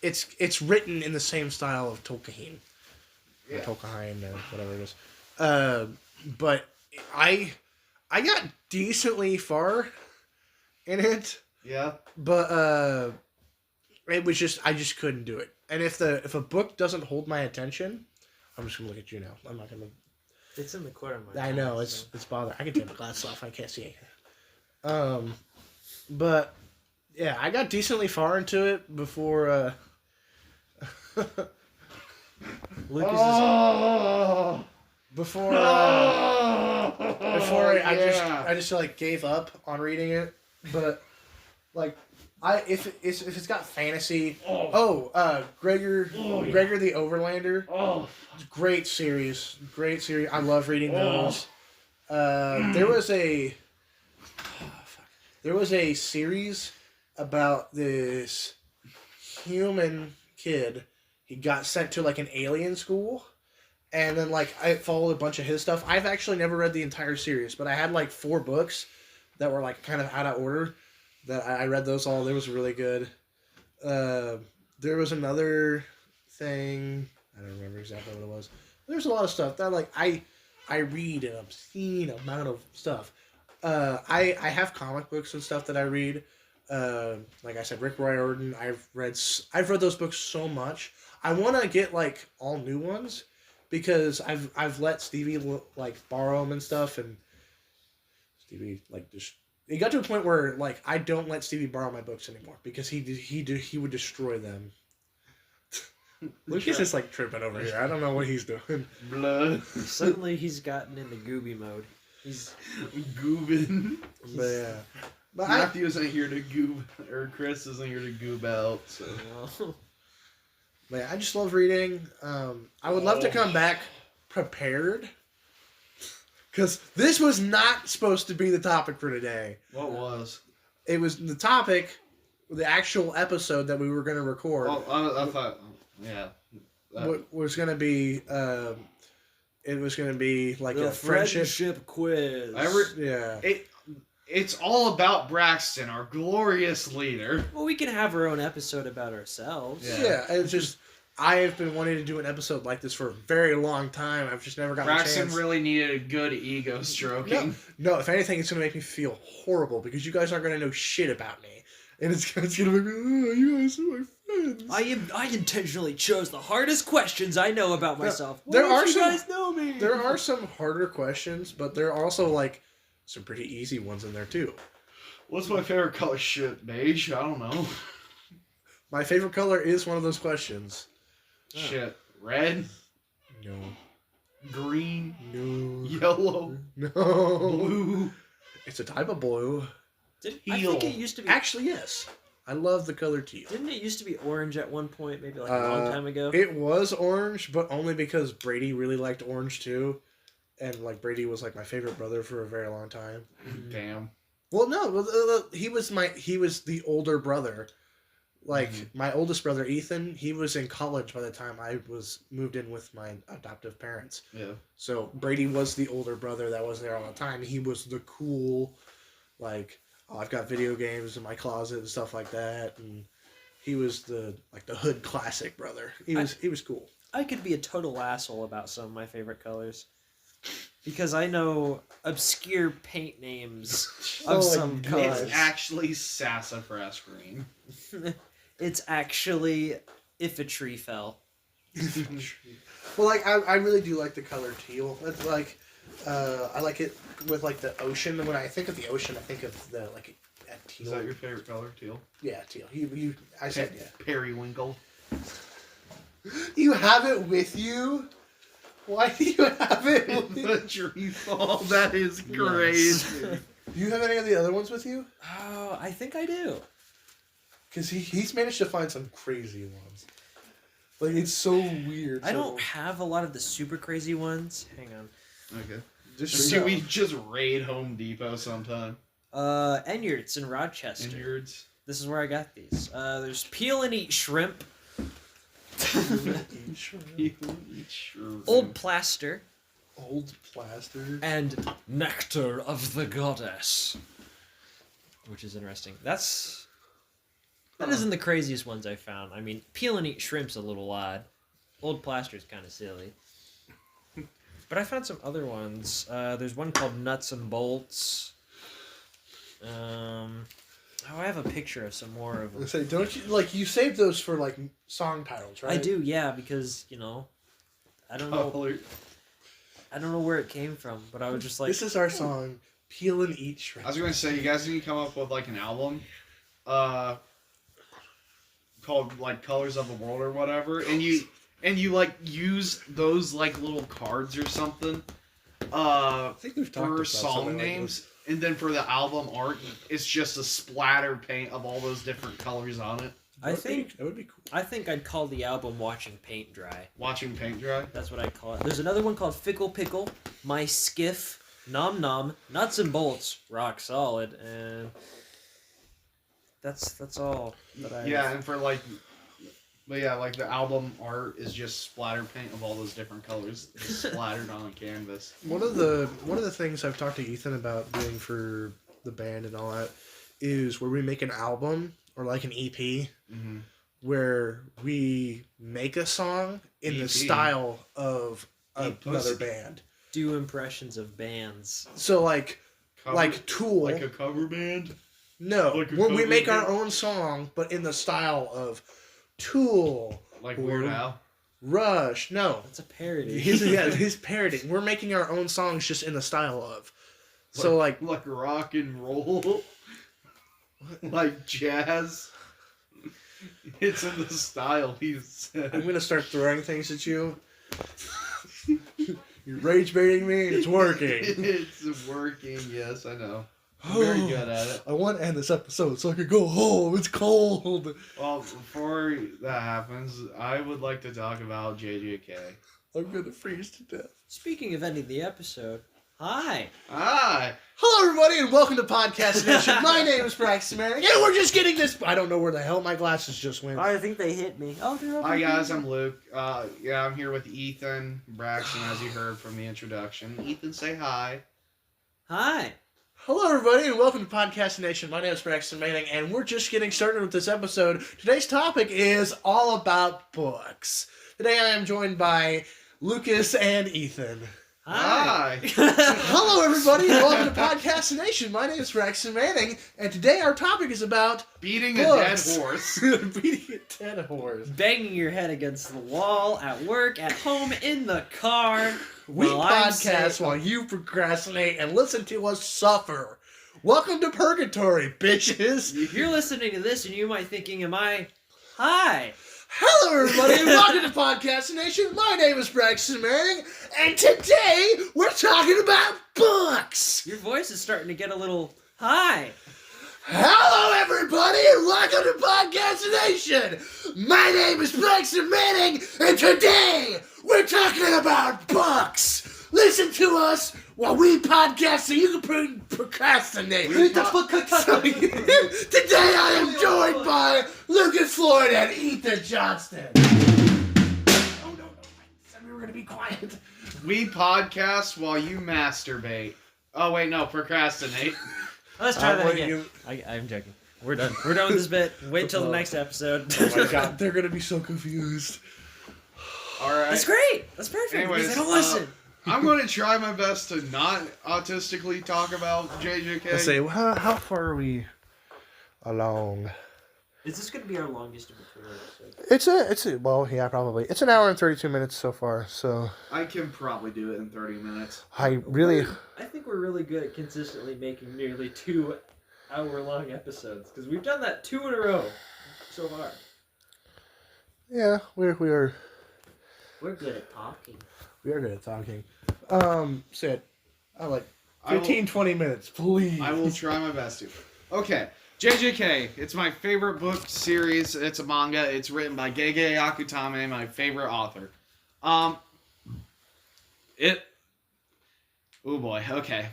it's written in the same style of Tolkien. Yeah. Or Tolkien or whatever it is. But I got decently far in it. Yeah. But it was I just couldn't do it. And if a book doesn't hold my attention, I'm just gonna look at you now. I'm not gonna. It's in the corner of my I eye, know so- it's bothering. I can take my glasses off. I can't see anything. But yeah, I got decently far into it before. Lucas Before Before I just like gave up on reading it, but like if it's got fantasy. Gregor the Overlander. Oh, Great series. I love reading those. There was a series about this human kid. He got sent to like an alien school, and then like I followed a bunch of his stuff. I've actually never read the entire series, but I had like 4 books that were like kind of out of order. That I read those all. They was really good. There was another thing. I don't remember exactly what it was. There's a lot of stuff that like I read an obscene amount of stuff. I have comic books and stuff that I read. Like I said, Rick Riordan. I've read those books so much. I want to get like all new ones because I've let Stevie like borrow them and stuff, and Stevie like just. It got to a point where like I don't let Stevie borrow my books anymore because he would destroy them. Lucas is like tripping over here. I don't know what he's doing. blood. Suddenly he's gotten into gooby mode. He's Goobin. But yeah, but Matthew isn't here to goob, or Chris isn't here to goob out. So. But yeah, I just love reading. I would love to come back prepared. Because this was not supposed to be the topic for today. What was? It was the topic, the actual episode that we were going to record. Oh, I thought, yeah. Was going to be, it was going to be like the a friendship quiz. Yeah. It's all about Braxton, our glorious leader. Well, we can have our own episode about ourselves. Yeah. It's just, I have been wanting to do an episode like this for a very long time. I've just never gotten a Braxton chance. really needed a good ego stroking. No, if anything, it's going to make me feel horrible because you guys aren't going to know shit about me. And it's going to make me, oh, you guys are my friends. I intentionally chose the hardest questions I know about myself. Why there don't are you some- guys know me? There are some harder questions, but there are also like some pretty easy ones in there too. What's my favorite color? Shit, beige? I don't know. My favorite color is one of those questions. Shit, red? No. Green? No. Yellow? No. Blue? It's a type of blue. I think it used to be. Actually, yes. I love the color teal. Didn't it used to be orange at one point? Maybe like a long time ago. It was orange, but only because Brady really liked orange too. And like Brady was like my favorite brother for a very long time. Damn. Well, no, he was the older brother. Like my oldest brother Ethan, he was in college by the time I was moved in with my adoptive parents. Yeah. So Brady was the older brother that was there all the time. He was the cool, like, oh, I've got video games in my closet and stuff like that. And he was the hood classic brother. He was cool. I could be a total asshole about some of my favorite colors. Because I know obscure paint names of some God. colors. It's actually sassafras green. It's actually if a tree fell. Well, like I really do like the color teal. It's like I like it with like the ocean. When I think of the ocean, I think of the like a teal. Is that your favorite color, teal? Yeah, teal. I said yeah. Periwinkle. You have it with you. Why do you have it? With you? The tree fall. That is crazy. Do you have any of the other ones with you? Oh, I think I do. Because he's managed to find some crazy ones. Like, it's so weird. I don't have a lot of the super crazy ones. Hang on. Okay. Just Should we just raid Home Depot sometime? Enyards in Rochester. Enyards. This is where I got these. There's peel and eat shrimp. Old plaster. Old plaster. And nectar of the goddess. Which is interesting. That isn't the craziest ones I found. I mean, peel and eat shrimp's a little odd. Old plaster's kind of silly. But I found some other ones. There's one called Nuts and Bolts. I have a picture of some more of them. Say, don't you like you saved those for like song titles, right? I do, yeah, because I don't know. I don't know where it came from, but I was just like, This is our song, Peel and Eat Shrimp. I was gonna say, you guys need to come up with like an album, called like Colors of the World or whatever, and you like use those like little cards or something, I think we've talked for about song something like names, And then for the album art, it's just a splatter paint of all those different colors on it. I think that would be cool. I think I'd call the album "Watching Paint Dry." Watching paint dry. That's what I call it. There's another one called "Fickle Pickle," "My Skiff," "Nom Nom," "Nuts and Bolts," "Rock Solid," and that's all that I. Yeah, and for like, but yeah, like the album art is just splatter paint of all those different colors just splattered on a canvas. One of the things I've talked to Ethan about doing for the band and all that is where we make an album or like an EP Mm-hmm. where we make a song in the EP. style of another pussy. band. Do impressions of bands. So like Tool. like a cover band. No, like a when we cover make our band? own song, but in the style of Tool, Like Or- Weird Al. Rush. No, That's a parody. he's parodying. We're making our own songs just in the style of. So like like rock and roll. Like jazz. It's in the style he I'm said. gonna start throwing things at you. You're rage baiting me, and it's working. It's working, yes, I know. I'm very good at it. I want to end this episode so I can go home. It's cold. Well, before that happens, I would like to talk about JJK. I'm gonna freeze to death. Speaking of ending the episode, hi. Hi! Hello, everybody, and welcome to Podcast Nation. My name is Braxton Manning, and we're just getting this. I don't know where the hell my glasses just went. I think they hit me. Oh, they're over Hi here. guys, I'm Luke. Yeah, I'm here with Ethan Braxton, as you heard from the introduction. Ethan, say hi. Hi. Hello, everybody, and welcome to Podcast Nation. My name is Braxton Manning, and we're just getting started with this episode. Today's topic is all about books. Today I am joined by Lucas and Ethan. Hi. Hello, everybody, and welcome to Podcast Nation. My name is Braxton Manning, and today our topic is about Beating a books. dead horse. Beating a dead horse. Banging your head against the wall, at work, at home, in the car. We Well, I'm podcast saying- while you procrastinate and listen to us suffer. Welcome to Purgatory, bitches. You're listening to this and you might thinking, am I? Hi. Hello, everybody, and welcome to Podcast Nation. My name is Braxton Manning, and today we're talking about books. Your voice is starting to get a little hi. Hello, everybody, and welcome to Podcast Nation. My name is Braxton Manning, and today we're talking about books. Listen to us while we podcast so you can procrastinate. So, today I am joined by Lucas Floyd and Ethan Johnston. Oh, no, I said we were going to be quiet. We podcast while you masturbate. Oh, wait, no, procrastinate. Let's try that what again. you- I'm joking. We're done. We're done with this bit. Wait till the next episode. Oh my god, they're going to be so confused. Alright. That's great. That's perfect. Anyways, because they don't listen. I'm going to try my best to not autistically talk about JJK. I say, well, how far are we along? Is this going to be our longest in between episode? Well, yeah, probably. It's an hour and 32 minutes so far, so I can probably do it in 30 minutes. I really... I think we're really good at consistently making nearly 2 hour-long episodes because we've done that 2 in a row so far. Yeah, we are We're good at talking. good at talking. Sid, I like I will- 15, 20 minutes, please. I will try my best to. Okay, JJK. It's my favorite book series. It's a manga. It's written by Gege Akutame, my favorite author. Oh boy. Okay.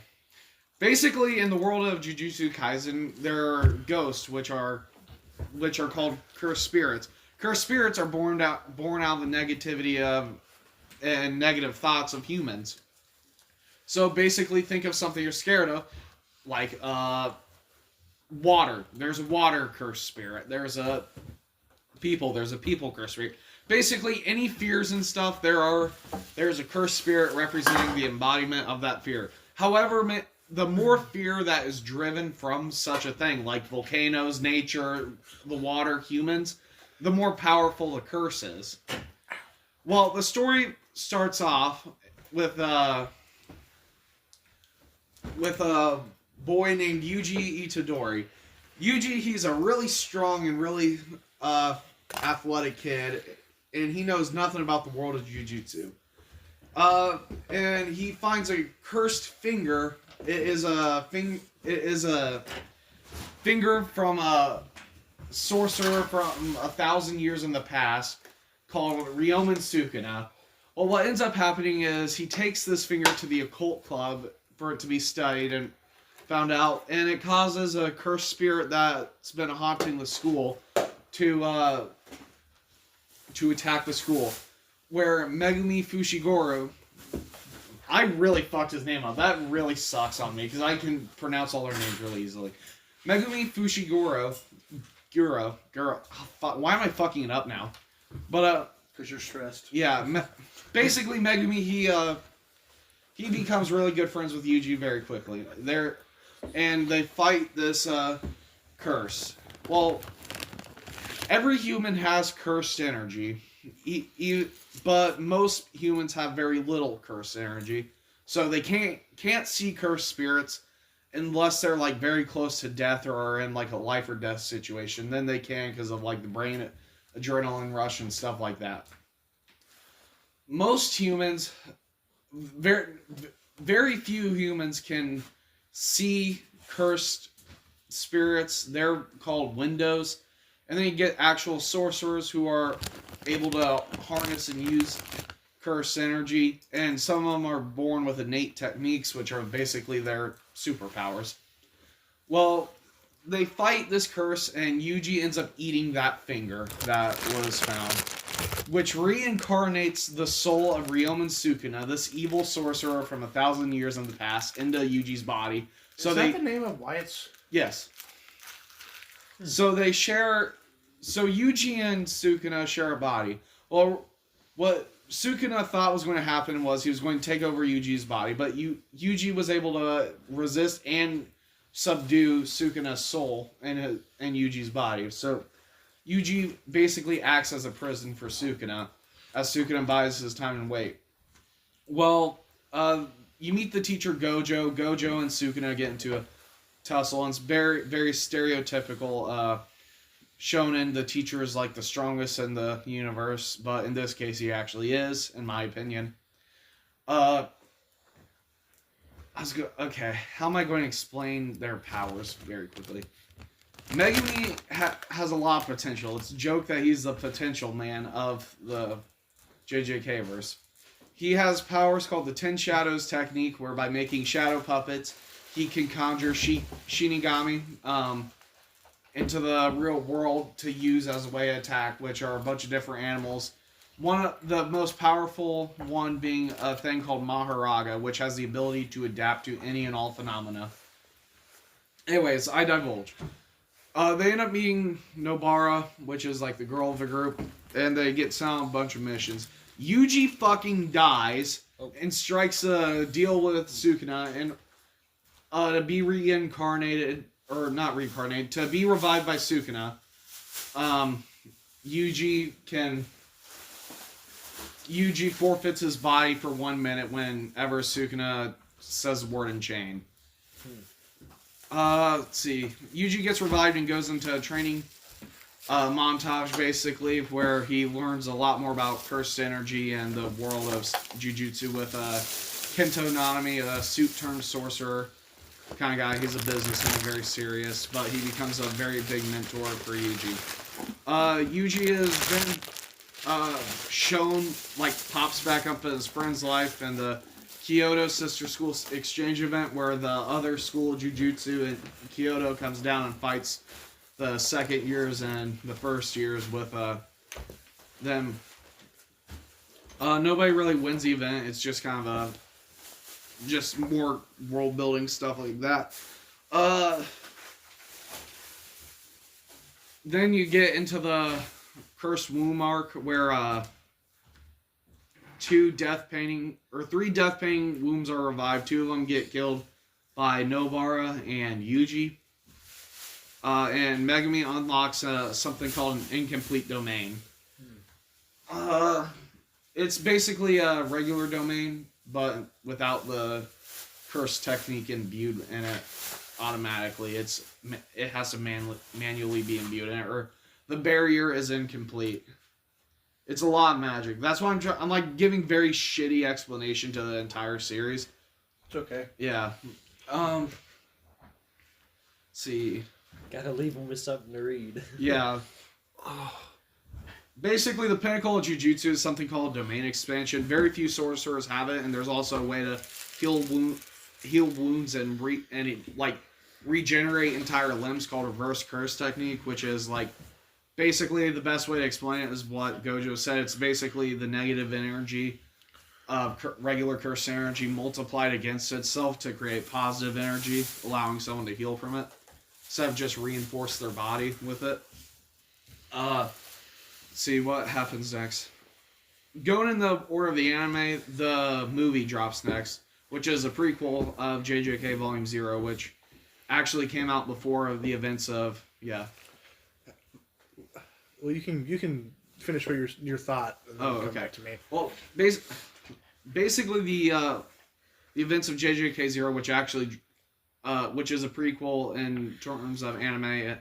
Basically, in the world of Jujutsu Kaisen, there are ghosts which are called cursed spirits. Cursed spirits are born out of the negativity of and negative thoughts of humans. So basically, think of something you're scared of, like water. There's a water cursed spirit. There's a people cursed spirit. Basically, any fears and stuff, there's a cursed spirit representing the embodiment of that fear. However, the more fear that is driven from such a thing, like volcanoes, nature, the water, humans, the more powerful the curse is. Well, the story starts off with a boy named Yuji Itadori. Yuji, he's a really strong and really athletic kid, and he knows nothing about the world of Jujutsu. And he finds a cursed finger It is a finger from a sorcerer from 1,000 years in the past called Ryomen Sukuna. Well, what ends up happening is he takes this finger to the occult club for it to be studied and found out, and it causes a cursed spirit that's been haunting the school to attack the school. Where Megumi Fushiguro, I really fucked his name up. That really sucks on me because I can pronounce all their names really easily. Megumi Fushiguro, why am I fucking it up now? But Because you're stressed. yeah, basically Megumi he becomes really good friends with Yuji very quickly. They fight this curse. Well, every human has cursed energy, but most humans have very little cursed energy, so they can't see cursed spirits unless they're like very close to death or are in like a life or death situation. Then they can because of like the brain adrenaline rush and stuff like that. Most humans, very few humans can see cursed spirits. They're called windows. And then you get actual sorcerers who are able to harness and use cursed energy. And some of them are born with innate techniques, which are basically their superpowers. Well, they fight this curse, and Yuji ends up eating that finger that was found, which reincarnates the soul of Ryomen Sukuna, this evil sorcerer from 1,000 years in the past, into Yuji's body. Is that the name of why it's... Yes. So they share... So Yuji and Sukuna share a body. Well, what Sukuna thought was going to happen was he was going to take over Yuji's body, but Yuji was able to resist and subdue Sukuna's soul and Yuji's body. So Yuji basically acts as a prison for Sukuna, as Sukuna buys his time and wait. Well, you meet the teacher Gojo. Gojo and Sukuna get into a tussle, and it's very, very stereotypical shonen. The teacher is like the strongest in the universe, but in this case he actually is, in my opinion. Okay, how am I going to explain their powers very quickly? Megumi has a lot of potential. It's a joke that he's the potential man of the JJK verse. He has powers called the Ten Shadows technique, where by making shadow puppets, he can conjure Shinigami into the real world to use as a way to attack, which are a bunch of different animals. One of the most powerful one being a thing called Maharaga, which has the ability to adapt to any and all phenomena. Anyways, I divulge. They end up meeting Nobara, which is like the girl of the group, and they get sent on a bunch of missions. Yuji fucking dies and strikes a deal with Sukuna and to be reincarnated, or not reincarnated, to be revived by Sukuna. Yuji forfeits his body for 1 minute whenever Sukuna says the word in chain. Let's see. Yuji gets revived and goes into a training montage, basically, where he learns a lot more about cursed energy and the world of Jujutsu with Kento Nanami, a suit-turned sorcerer kind of guy. He's a businessman, very serious, but he becomes a very big mentor for Yuji. Yuji has been shown, like, pops back up in his friend's life and the Kyoto Sister School exchange event where the other school, Jujutsu in Kyoto, comes down and fights the second years and the first years with them. Nobody really wins the event. It's just kind of just more world building stuff like that. Then you get into the Cursed Womb arc where three death painting wombs are revived. 2 of them get killed by Nobara and Yuji. And Megumi unlocks something called an incomplete domain. It's basically a regular domain, but without the curse technique imbued in it automatically. It has to manually be imbued in it, or the barrier is incomplete. It's a lot of magic. That's why I'm like giving very shitty explanation to the entire series. It's okay. Yeah. See. Gotta leave him with something to read. Yeah. Basically, the pinnacle of Jujutsu is something called domain expansion. Very few sorcerers have it, and there's also a way to heal wounds and regenerate entire limbs called reverse curse technique, which is like basically the best way to explain it is what Gojo said. It's basically the negative energy of regular curse energy multiplied against itself to create positive energy, allowing someone to heal from it instead of just reinforce their body with it. See what happens next. Going in the order of the anime, the movie drops next, which is a prequel of JJK Volume 0, which actually came out before the events of Well, you can finish what your thought. And then come okay. back to me. Well, basically the events of JJK 0, which is a prequel in terms of anime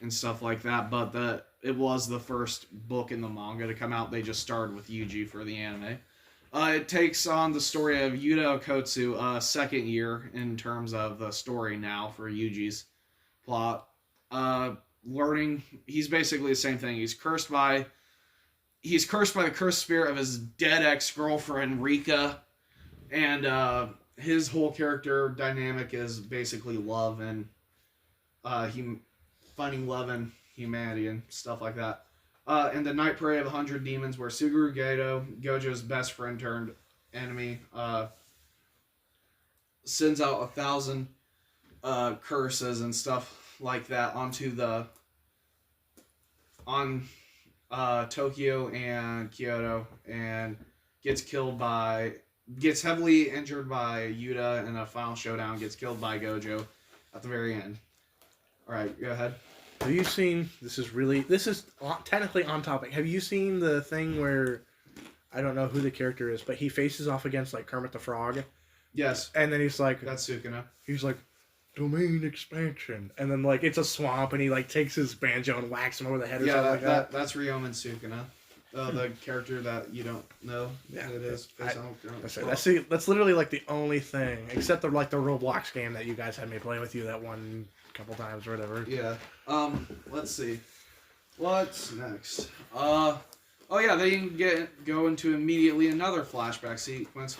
and stuff like that, but it was the first book in the manga to come out. They just started with Yuji for the anime. It takes on the story of Yuta Okotsu, second year in terms of the story now for Yuji's plot. Learning, he's basically the same thing. He's cursed by the cursed spirit of his dead ex-girlfriend Rika, and his whole character dynamic is basically love and finding love and humanity and stuff like that. And the Night Parade of 100 Demons, where Suguru Gato, Gojo's best friend turned enemy, sends out 1,000 curses and stuff like that on Tokyo and Kyoto, and gets heavily injured by Yuta in a final showdown, gets killed by Gojo at the very end. Alright, go ahead. Have you seen? This is technically on topic. Have you seen the thing where I don't know who the character is, but he faces off against like Kermit the Frog? Yes. And then he's like, That's Sukuna. he's like, domain expansion, and then like it's a swamp, and he like takes his banjo and whacks him over the head or something like that. That's Ryomen Sukuna. The character that you don't know Yeah. who it is. That's literally like the only thing, except the Roblox game that you guys had me play with you that one couple times or whatever. Yeah. Let's see. What's next? Oh yeah, they can go into immediately another flashback sequence.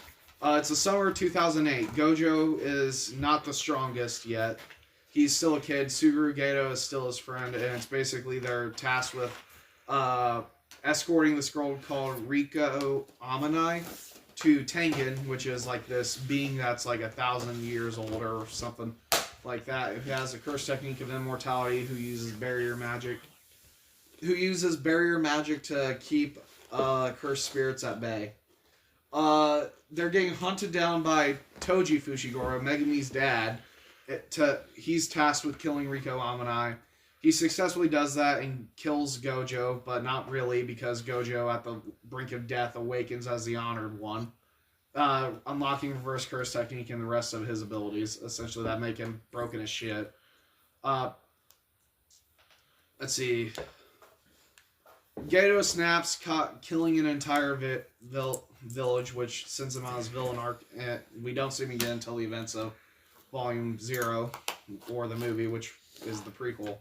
It's the summer of 2008. Gojo is not the strongest yet. He's still a kid. Suguru Gato is still his friend, and it's basically they're tasked with escorting this girl called Riko Amanai to Tengen, which is like this being that's like 1,000 years older or something like that. Who has a curse technique of immortality, who uses barrier magic to keep cursed spirits at bay. They're getting hunted down by Toji Fushiguro, Megumi's dad. He's tasked with killing Riko Amanai. He successfully does that and kills Gojo, but not really, because Gojo, at the brink of death, awakens as the Honored One, unlocking reverse curse technique and the rest of his abilities, essentially, that make him broken as shit. Let's see. Gato snaps, caught killing an entire village, which sends him on his villain arc, and we don't see him again until the events of Volume 0, or the movie, which is the prequel.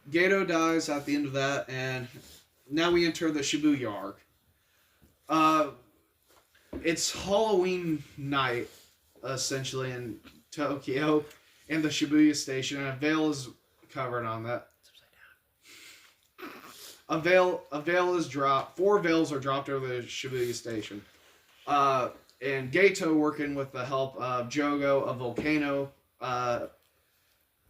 Gato dies at the end of that, and now we enter the Shibuya arc. It's Halloween night, essentially, in Tokyo, and the Shibuya station, and a veil is covered on that. A veil is dropped. 4 veils are dropped over the Shibuya station. And Gato, working with the help of Jogo, a volcano,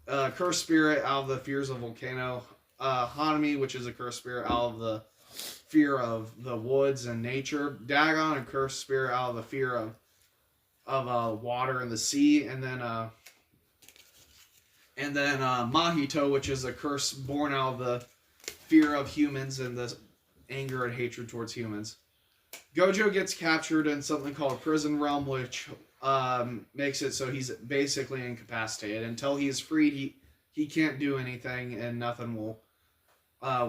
cursed spirit out of the fears of volcano, Hanami, which is a cursed spirit out of the fear of the woods and nature, Dagon, a cursed spirit out of the fear of water and the sea, and then Mahito, which is a curse born out of the fear of humans and the anger and hatred towards humans. Gojo gets captured in something called Prison Realm, which makes it so he's basically incapacitated. Until he is freed, he can't do anything, and nothing will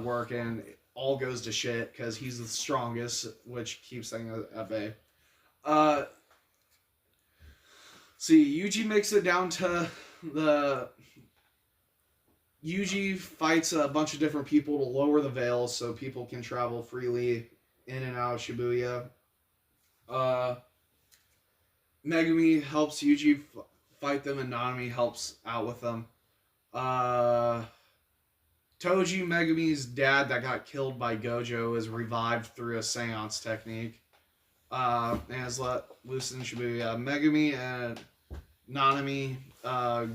work, and it all goes to shit because he's the strongest, which keeps things at bay. See, Yuji makes it down to the... Yuji fights a bunch of different people to lower the veil so people can travel freely in and out of Shibuya. Megumi helps Yuji fight them, and Nanami helps out with them. Toji, Megumi's dad that got killed by Gojo, is revived through a seance technique. And is let loose in Shibuya. Megumi and Nanami,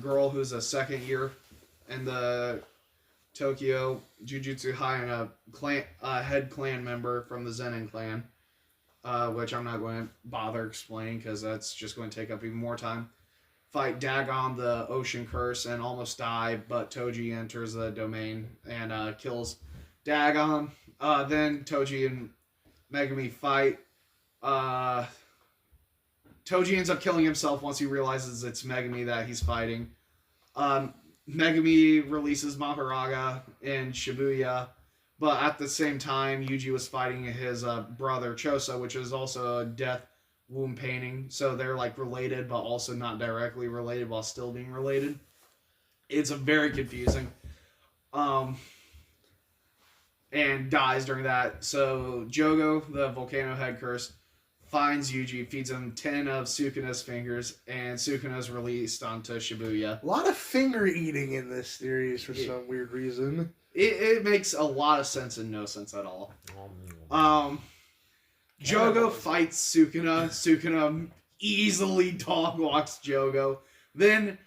girl who's a second year in the Tokyo Jujutsu High, and a head clan member from the Zenin clan, which I'm not going to bother explaining because that's just going to take up even more time. Fight Dagon, the ocean curse, and almost die, but Toji enters the domain and kills Dagon. Then Toji and Megumi fight. Toji ends up killing himself once he realizes it's Megumi that he's fighting. Megumi releases Mahoraga in Shibuya, but at the same time, Yuji was fighting his brother Chosa, which is also a death wound painting. So they're like related, but also not directly related while still being related. It's a very confusing. And dies during that. So Jogo, the Volcano Head Curse, finds Yuji, feeds him 10 of Sukuna's fingers, and Sukuna's released onto Shibuya. A lot of finger eating in this series for some weird reason. It makes a lot of sense and no sense at all. Jogo fights Sukuna. Sukuna easily dog walks Jogo. Then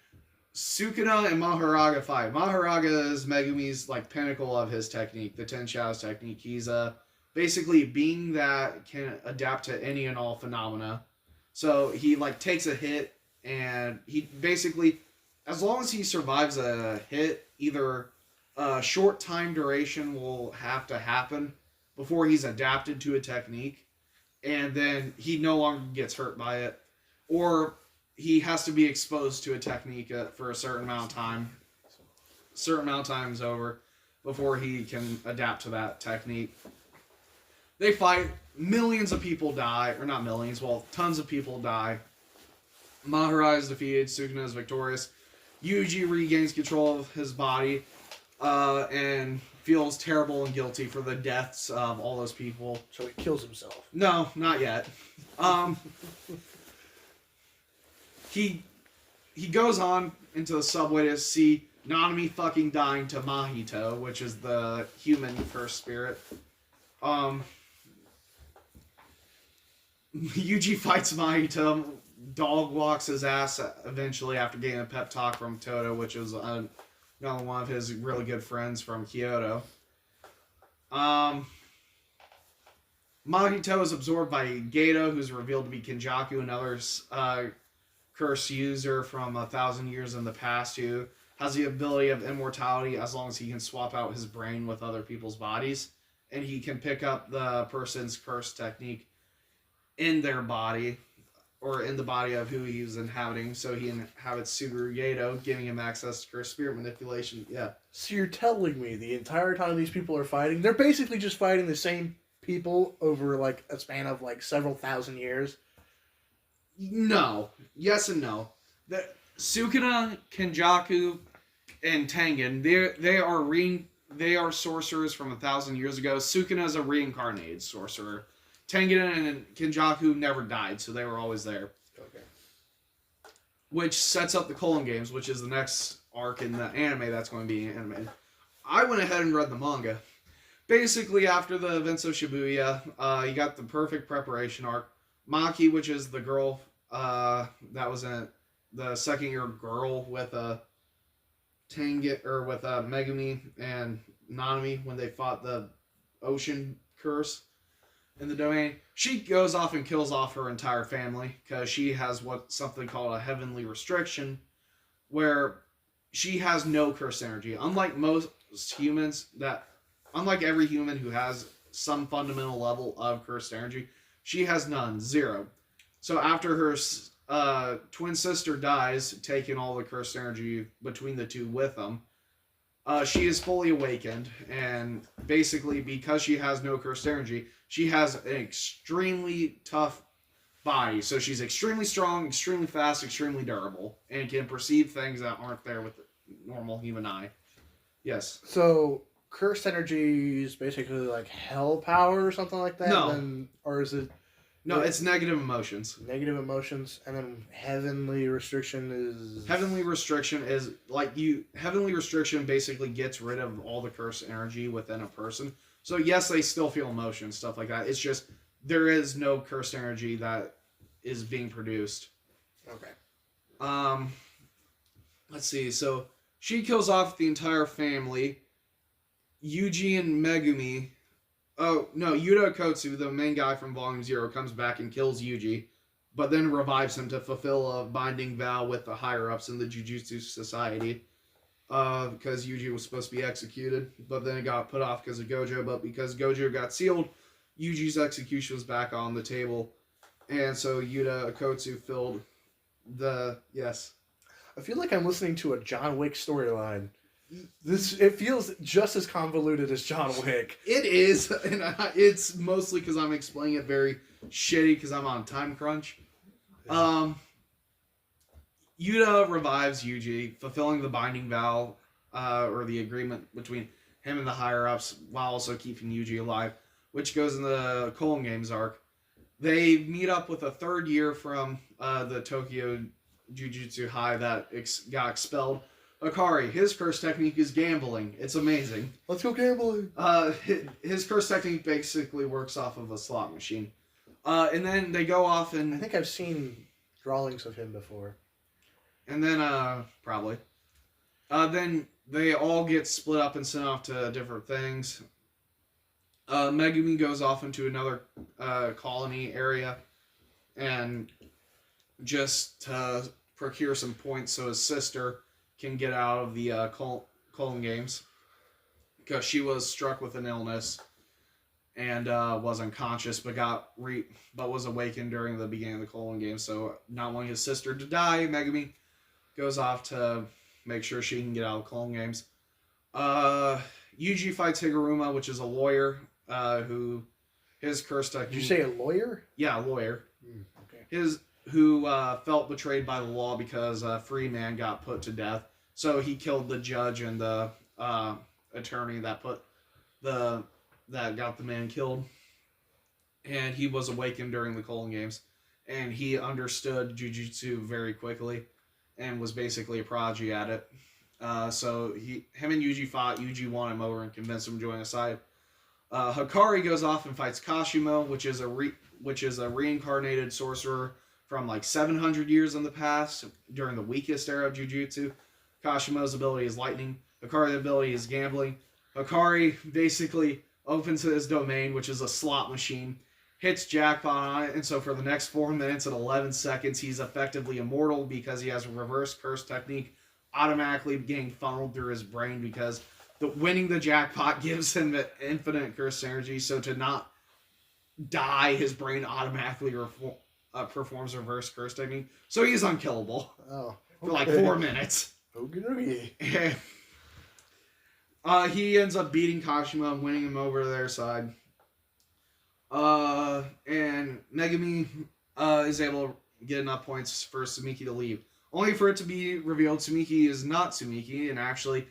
Sukuna and Mahoraga fight. Mahoraga is Megumi's like pinnacle of his technique, the Ten Shadows technique. He's basically a being that can adapt to any and all phenomena. So he like takes a hit, and he basically, as long as he survives a hit, either a short time duration will have to happen before he's adapted to a technique, and then he no longer gets hurt by it, or he has to be exposed to a technique for a certain amount of time. Certain amount of time is over before he can adapt to that technique. They fight. Millions of people die. Or not millions. Well, tons of people die. Mahoraga is defeated. Sukuna is victorious. Yuji regains control of his body. And feels terrible and guilty for the deaths of all those people. So he kills himself. No, not yet. He goes on into the subway to see Nanami fucking dying to Mahito, which is the human first spirit. Yuji fights Mahito, dog walks his ass eventually after getting a pep talk from Toto, which is another one of his really good friends from Kyoto. Mahito is absorbed by Geto, who's revealed to be Kenjaku, another curse user from 1,000 years in the past, who has the ability of immortality as long as he can swap out his brain with other people's bodies, and he can pick up the person's curse technique in their body, or in the body of who he's inhabiting, so he inhabits Suguru Geto, giving him access to curse spirit manipulation. Yeah. So you're telling me the entire time these people are fighting, they're basically just fighting the same people over like a span of like several thousand years? No. Yes and no. Sukuna, Kenjaku, and Tengen, they are sorcerers from 1,000 years ago. Sukuna is a reincarnated sorcerer. Tengen and Kenjaku never died, so they were always there. Okay. Which sets up the Culling Games, which is the next arc in the anime that's going to be animated. I went ahead and read the manga. Basically, after the events of Shibuya, you got the perfect preparation arc. Maki, which is the girl that was in the second year girl with Megumi and Nanami when they fought the ocean curse in the domain. She goes off and kills off her entire family because she has something called a heavenly restriction, where she has no curse energy. Unlike most humans, unlike every human who has some fundamental level of cursed energy, she has none, zero. So after her twin sister dies, taking all the cursed energy between the two with them, she is fully awakened, and basically because she has no cursed energy, she has an extremely tough body. So she's extremely strong, extremely fast, extremely durable, and can perceive things that aren't there with the normal human eye. Yes. So cursed energy is basically like hell power or something like that. No. Or is it No, it's negative emotions. negative emotions, and then heavenly restriction is Heavenly restriction is heavenly restriction basically gets rid of all the cursed energy within a person. So yes, they still feel emotions, stuff like that. It's just there is no cursed energy that is being produced. Okay. Let's see. So she kills off the entire family. Yuji and Megumi. Oh no, Yuta Okotsu, the main guy from Volume 0, comes back and kills Yuji, but then revives him to fulfill a binding vow with the higher ups in the Jujutsu Society. Because Yuji was supposed to be executed, but then it got put off because of Gojo. But because Gojo got sealed, Yuji's execution was back on the table, and so Yuta Okotsu filled the yes. I feel like I'm listening to a John Wick storyline. It feels just as convoluted as John Wick. It is, and it's mostly because I'm explaining it very shitty because I'm on time crunch. Yuta revives Yuji, fulfilling the binding vow, or the agreement between him and the higher-ups, while also keeping Yuji alive, which goes in the Culling Games arc. They meet up with a third year from the Tokyo Jujutsu High that got expelled. Akari, his curse technique is gambling. It's amazing. Let's go gambling. His curse technique basically works off of a slot machine. And then they go off and... I think I've seen drawings of him before. And then, probably. Then they all get split up and sent off to different things. Megumi goes off into another colony area and just to procure some points so his sister can get out of the Culling Games. Because she was struck with an illness and was unconscious, but was awakened during the beginning of the Culling Games. So, not wanting his sister to die, Megumi goes off to make sure she can get out of the Culling Games. Yuji fights Higuruma, which is a lawyer, who his curse technique... Did you say a lawyer? Yeah, a lawyer. Okay. Who felt betrayed by the law because a free man got put to death. So he killed the judge and the attorney that got the man killed. And he was awakened during the Culling Games. And he understood Jujutsu very quickly and was basically a prodigy at it. So him and Yuji fought. Yuji won him over and convinced him to join his side. Hikari goes off and fights Kashimo, which is a reincarnated sorcerer from like 700 years in the past, during the weakest era of Jujutsu. Kashimo's ability is lightning. Hikari's ability is gambling. Hikari basically opens his domain, which is a slot machine, hits jackpot on it, and so for the next 4 minutes and 11 seconds, he's effectively immortal because he has a reverse curse technique automatically getting funneled through his brain because winning the jackpot gives him infinite curse energy, so to not die, his brain automatically performs reverse curse technique. So he's unkillable for like 4 minutes. Okay. He ends up beating Kashimo and winning him over to their side. And Megumi is able to get enough points for Sumiki to leave. Only for it to be revealed Sumiki is not Sumiki, and actually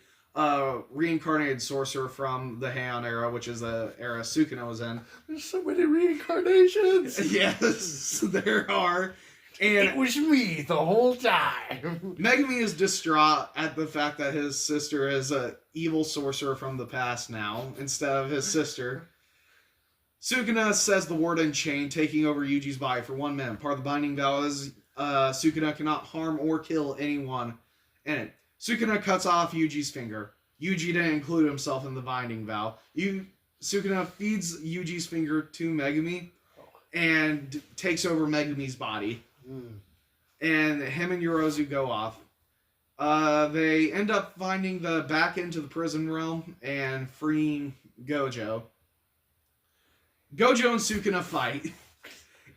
reincarnated sorcerer from the Heian era, which is the era Sukuna was in. There's so many reincarnations. Yes, there are. And it was me the whole time. Megumi is distraught at the fact that his sister is a evil sorcerer from the past now, instead of his sister. Sukuna says the word Unchained, taking over Yuji's body for 1 minute. Part of the binding vow is Sukuna cannot harm or kill anyone in it. Sukuna cuts off Yuji's finger. Yuji didn't include himself in the binding vow. Sukuna feeds Yuji's finger to Megumi and takes over Megumi's body. And him and Yorozu go off. They end up finding the back into the prison realm and freeing Gojo. Gojo and Sukuna fight.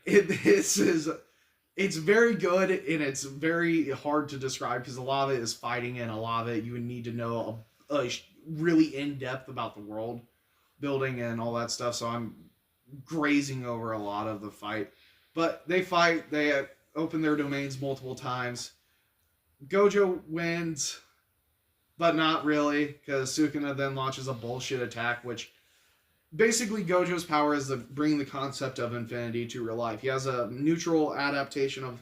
It's very good and it's very hard to describe because a lot of it is fighting and a lot of it you would need to know really in depth about the world building and all that stuff. So I'm grazing over a lot of the fight. But they fight. They open their domains multiple times. Gojo wins, but not really, because Sukuna then launches a bullshit attack, which basically Gojo's power is to bring the concept of infinity to real life. He has a neutral adaptation of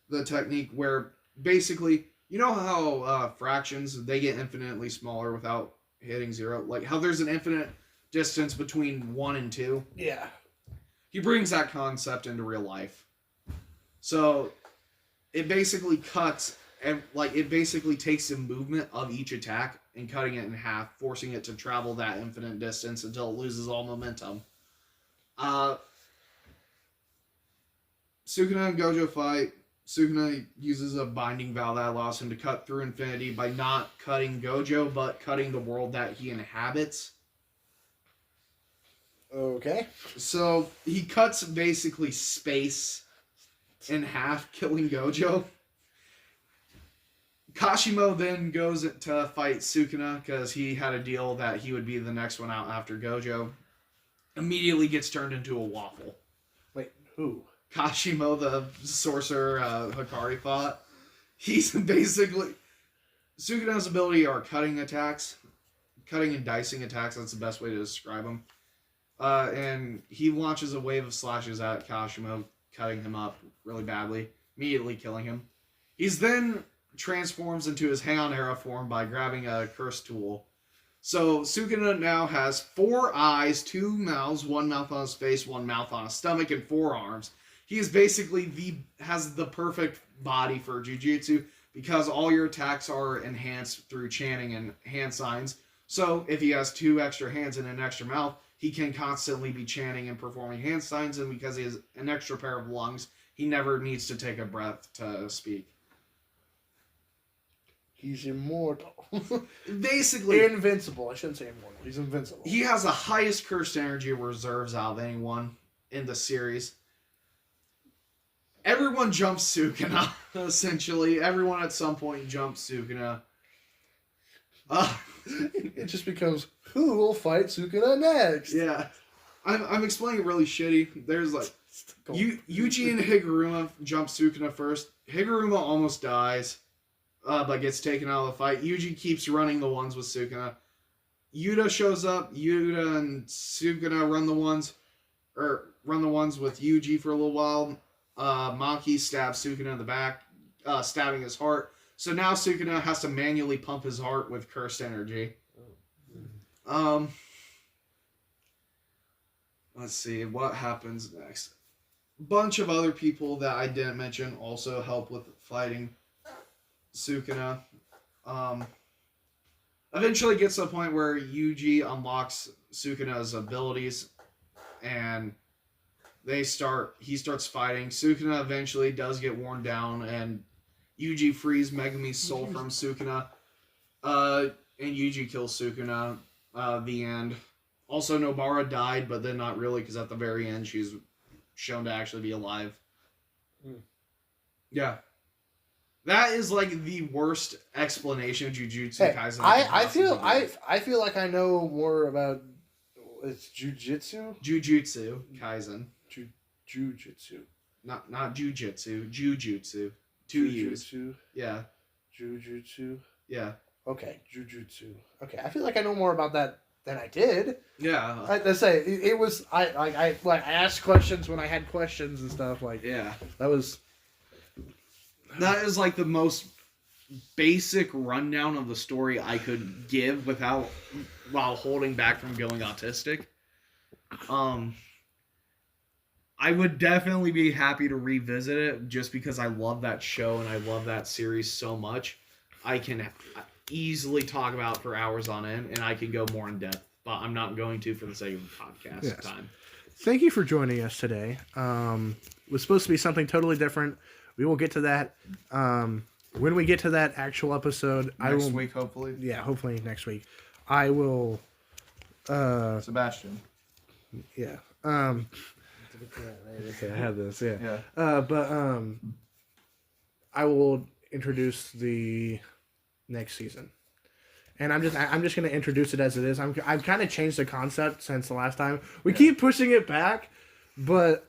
the technique where basically, you know how fractions, they get infinitely smaller without hitting zero? Like how there's an infinite distance between 1 and 2? Yeah. He brings that concept into real life. So it basically cuts, and like it basically takes the movement of each attack and cutting it in half, forcing it to travel that infinite distance until it loses all momentum. Sukuna and Gojo fight. Sukuna uses a binding vow that allows him to cut through infinity by not cutting Gojo, but cutting the world that he inhabits. Okay. So he cuts basically space in half, killing Gojo. Kashimo then goes to fight Sukuna because he had a deal that he would be the next one out after Gojo. Immediately gets turned into a waffle. Wait, who? Kashimo, the sorcerer Hikari fought. He's basically... Sukuna's ability are cutting attacks. Cutting and dicing attacks, that's the best way to describe them. And he launches a wave of slashes at Kashimo, cutting him up really badly, immediately killing him. He's then transforms into his Heian era form by grabbing a cursed tool. So Sukuna now has 4 eyes, 2 mouths, 1 mouth on his face, 1 mouth on his stomach, and 4 arms. He is basically has the perfect body for Jujutsu because all your attacks are enhanced through chanting and hand signs. So if he has 2 extra hands and an extra mouth, he can constantly be chanting and performing hand signs, and because he has an extra pair of lungs, he never needs to take a breath to speak. He's immortal. Basically, Invincible. I shouldn't say immortal. He's invincible. he has the highest cursed energy reserves out of anyone in the series. Everyone jumps Sukuna, essentially. Everyone at some point jumps Sukuna. It just becomes, who will fight Sukuna next? Yeah. I'm explaining it really shitty. There's like... Yuji and Higuruma jump Sukuna first. Higuruma almost dies, but gets taken out of the fight. Yuji keeps running the ones with Sukuna. Yuta shows up. Yuta and Sukuna run the ones with Yuji for a little while. Maki stabs Sukuna in the back, stabbing his heart. So now Sukuna has to manually pump his heart with cursed energy. Let's see what happens next. Bunch of other people that I didn't mention also help with fighting Sukuna. Eventually gets to a point where Yuji unlocks Sukuna's abilities, and he starts fighting. Sukuna eventually does get worn down, and Yuji frees Megumi's soul from Sukuna. And Yuji kills Sukuna. The end. Also, Nobara died, but then not really, because at the very end, she's shown to actually be alive. Yeah. That is, like, the worst explanation of Jujutsu Kaisen. I feel like I know more about... It's Jujutsu? Jujutsu Kaisen. Jujutsu. Not Jujutsu. Jujutsu. 2 U's. Jujutsu. Yeah. Jujutsu. Yeah. Okay, Jujutsu. Okay, I feel like I know more about that than I did. Yeah. I say it was I asked questions when I had questions and stuff like Yeah. that is like the most basic rundown of the story I could give while holding back from going autistic. I would definitely be happy to revisit it just because I love that show and I love that series so much. I can easily talk about for hours on end, and I can go more in depth, but I'm not going to for the sake of the podcast time. Thank you for joining us today. It was supposed to be something totally different. We will get to that when we get to that actual episode. Next week, hopefully. Yeah, hopefully next week. I will. Sebastian. Yeah. Okay, I have this. Yeah. Yeah. I will introduce the next season, and I'm just gonna introduce it as it is. I've kind of changed the concept since the last time. We keep pushing it back, but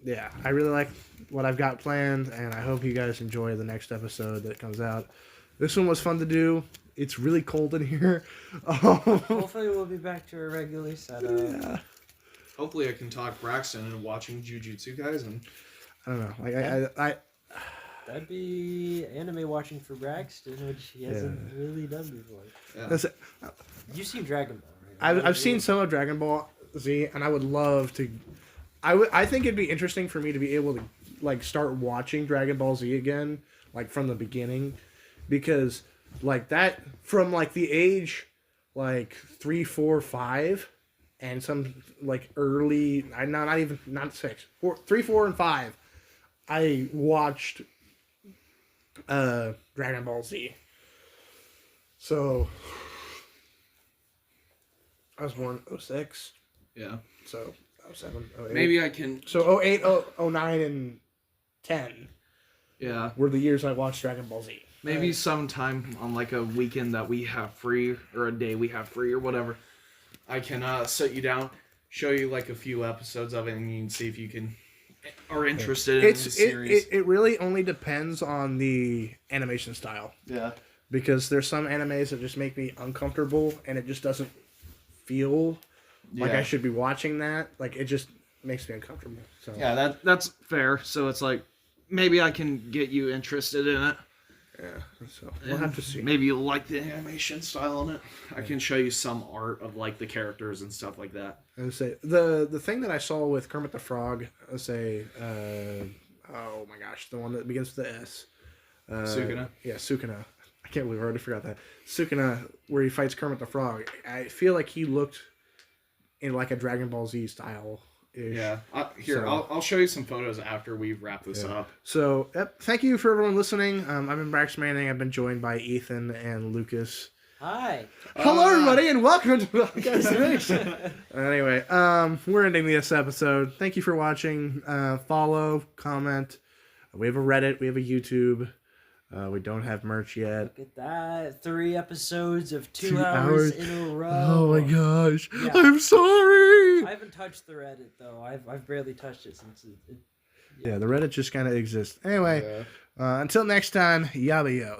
yeah, I really like what I've got planned, and I hope you guys enjoy the next episode that comes out. This one was fun to do. It's really cold in here. Hopefully we'll be back to a regular setup. Yeah. Hopefully, I can talk Braxton into watching Jujutsu Kaisen. I don't know. Like I That'd be anime watching for Braxton, which he hasn't really done before. Yeah. that's it. You've seen Dragon Ball, right? I've seen some of Dragon Ball Z, and I would love to. I think it'd be interesting for me to be able to like start watching Dragon Ball Z again, like from the beginning, because like that from like the age like 3, 4, 5, and some like early not 6, 4, 3, 4, and 5. I watched Dragon Ball Z. So I was born 06. Yeah. So 07, 08. Maybe I can. So 08, 09, and 10 Yeah. were the years I watched Dragon Ball Z. Maybe sometime on like a weekend that we have free or a day we have free or whatever, I can sit you down, show you like a few episodes of it, and you can see if you are interested in the series. It really only depends on the animation style, Yeah. because there's some animes that just make me uncomfortable, and it just doesn't feel like I should be watching that. Like it just makes me uncomfortable. So Yeah, that's fair. So it's like maybe I can get you interested in it. yeah. So we'll have to see. Maybe you'll like the animation style on it. I can show you some art of like the characters and stuff like that. And say the thing that I saw with Kermit the Frog, oh my gosh, the one that begins with the S. Sukuna? Yeah, Sukuna. I can't believe I already forgot that. Sukuna, where he fights Kermit the Frog. I feel like he looked in like a Dragon Ball Z style. Yeah. Here, So- I'll show you some photos after we wrap this up. So, thank you for everyone listening. I've been Brax Manning. I've been joined by Ethan and Lucas. Hi. Hello, everybody, and welcome to the destination. Anyway, we're ending this episode. Thank you for watching. Follow, comment. We have a Reddit. We have a YouTube. We don't have merch yet. Look at that. 3 episodes of 2 2 hours hours. in a row. Oh my gosh! Yeah. I'm sorry. I haven't touched the Reddit, though. I've barely touched it since it Yeah, the Reddit just kind of exists. Anyway, until next time, yabba yo.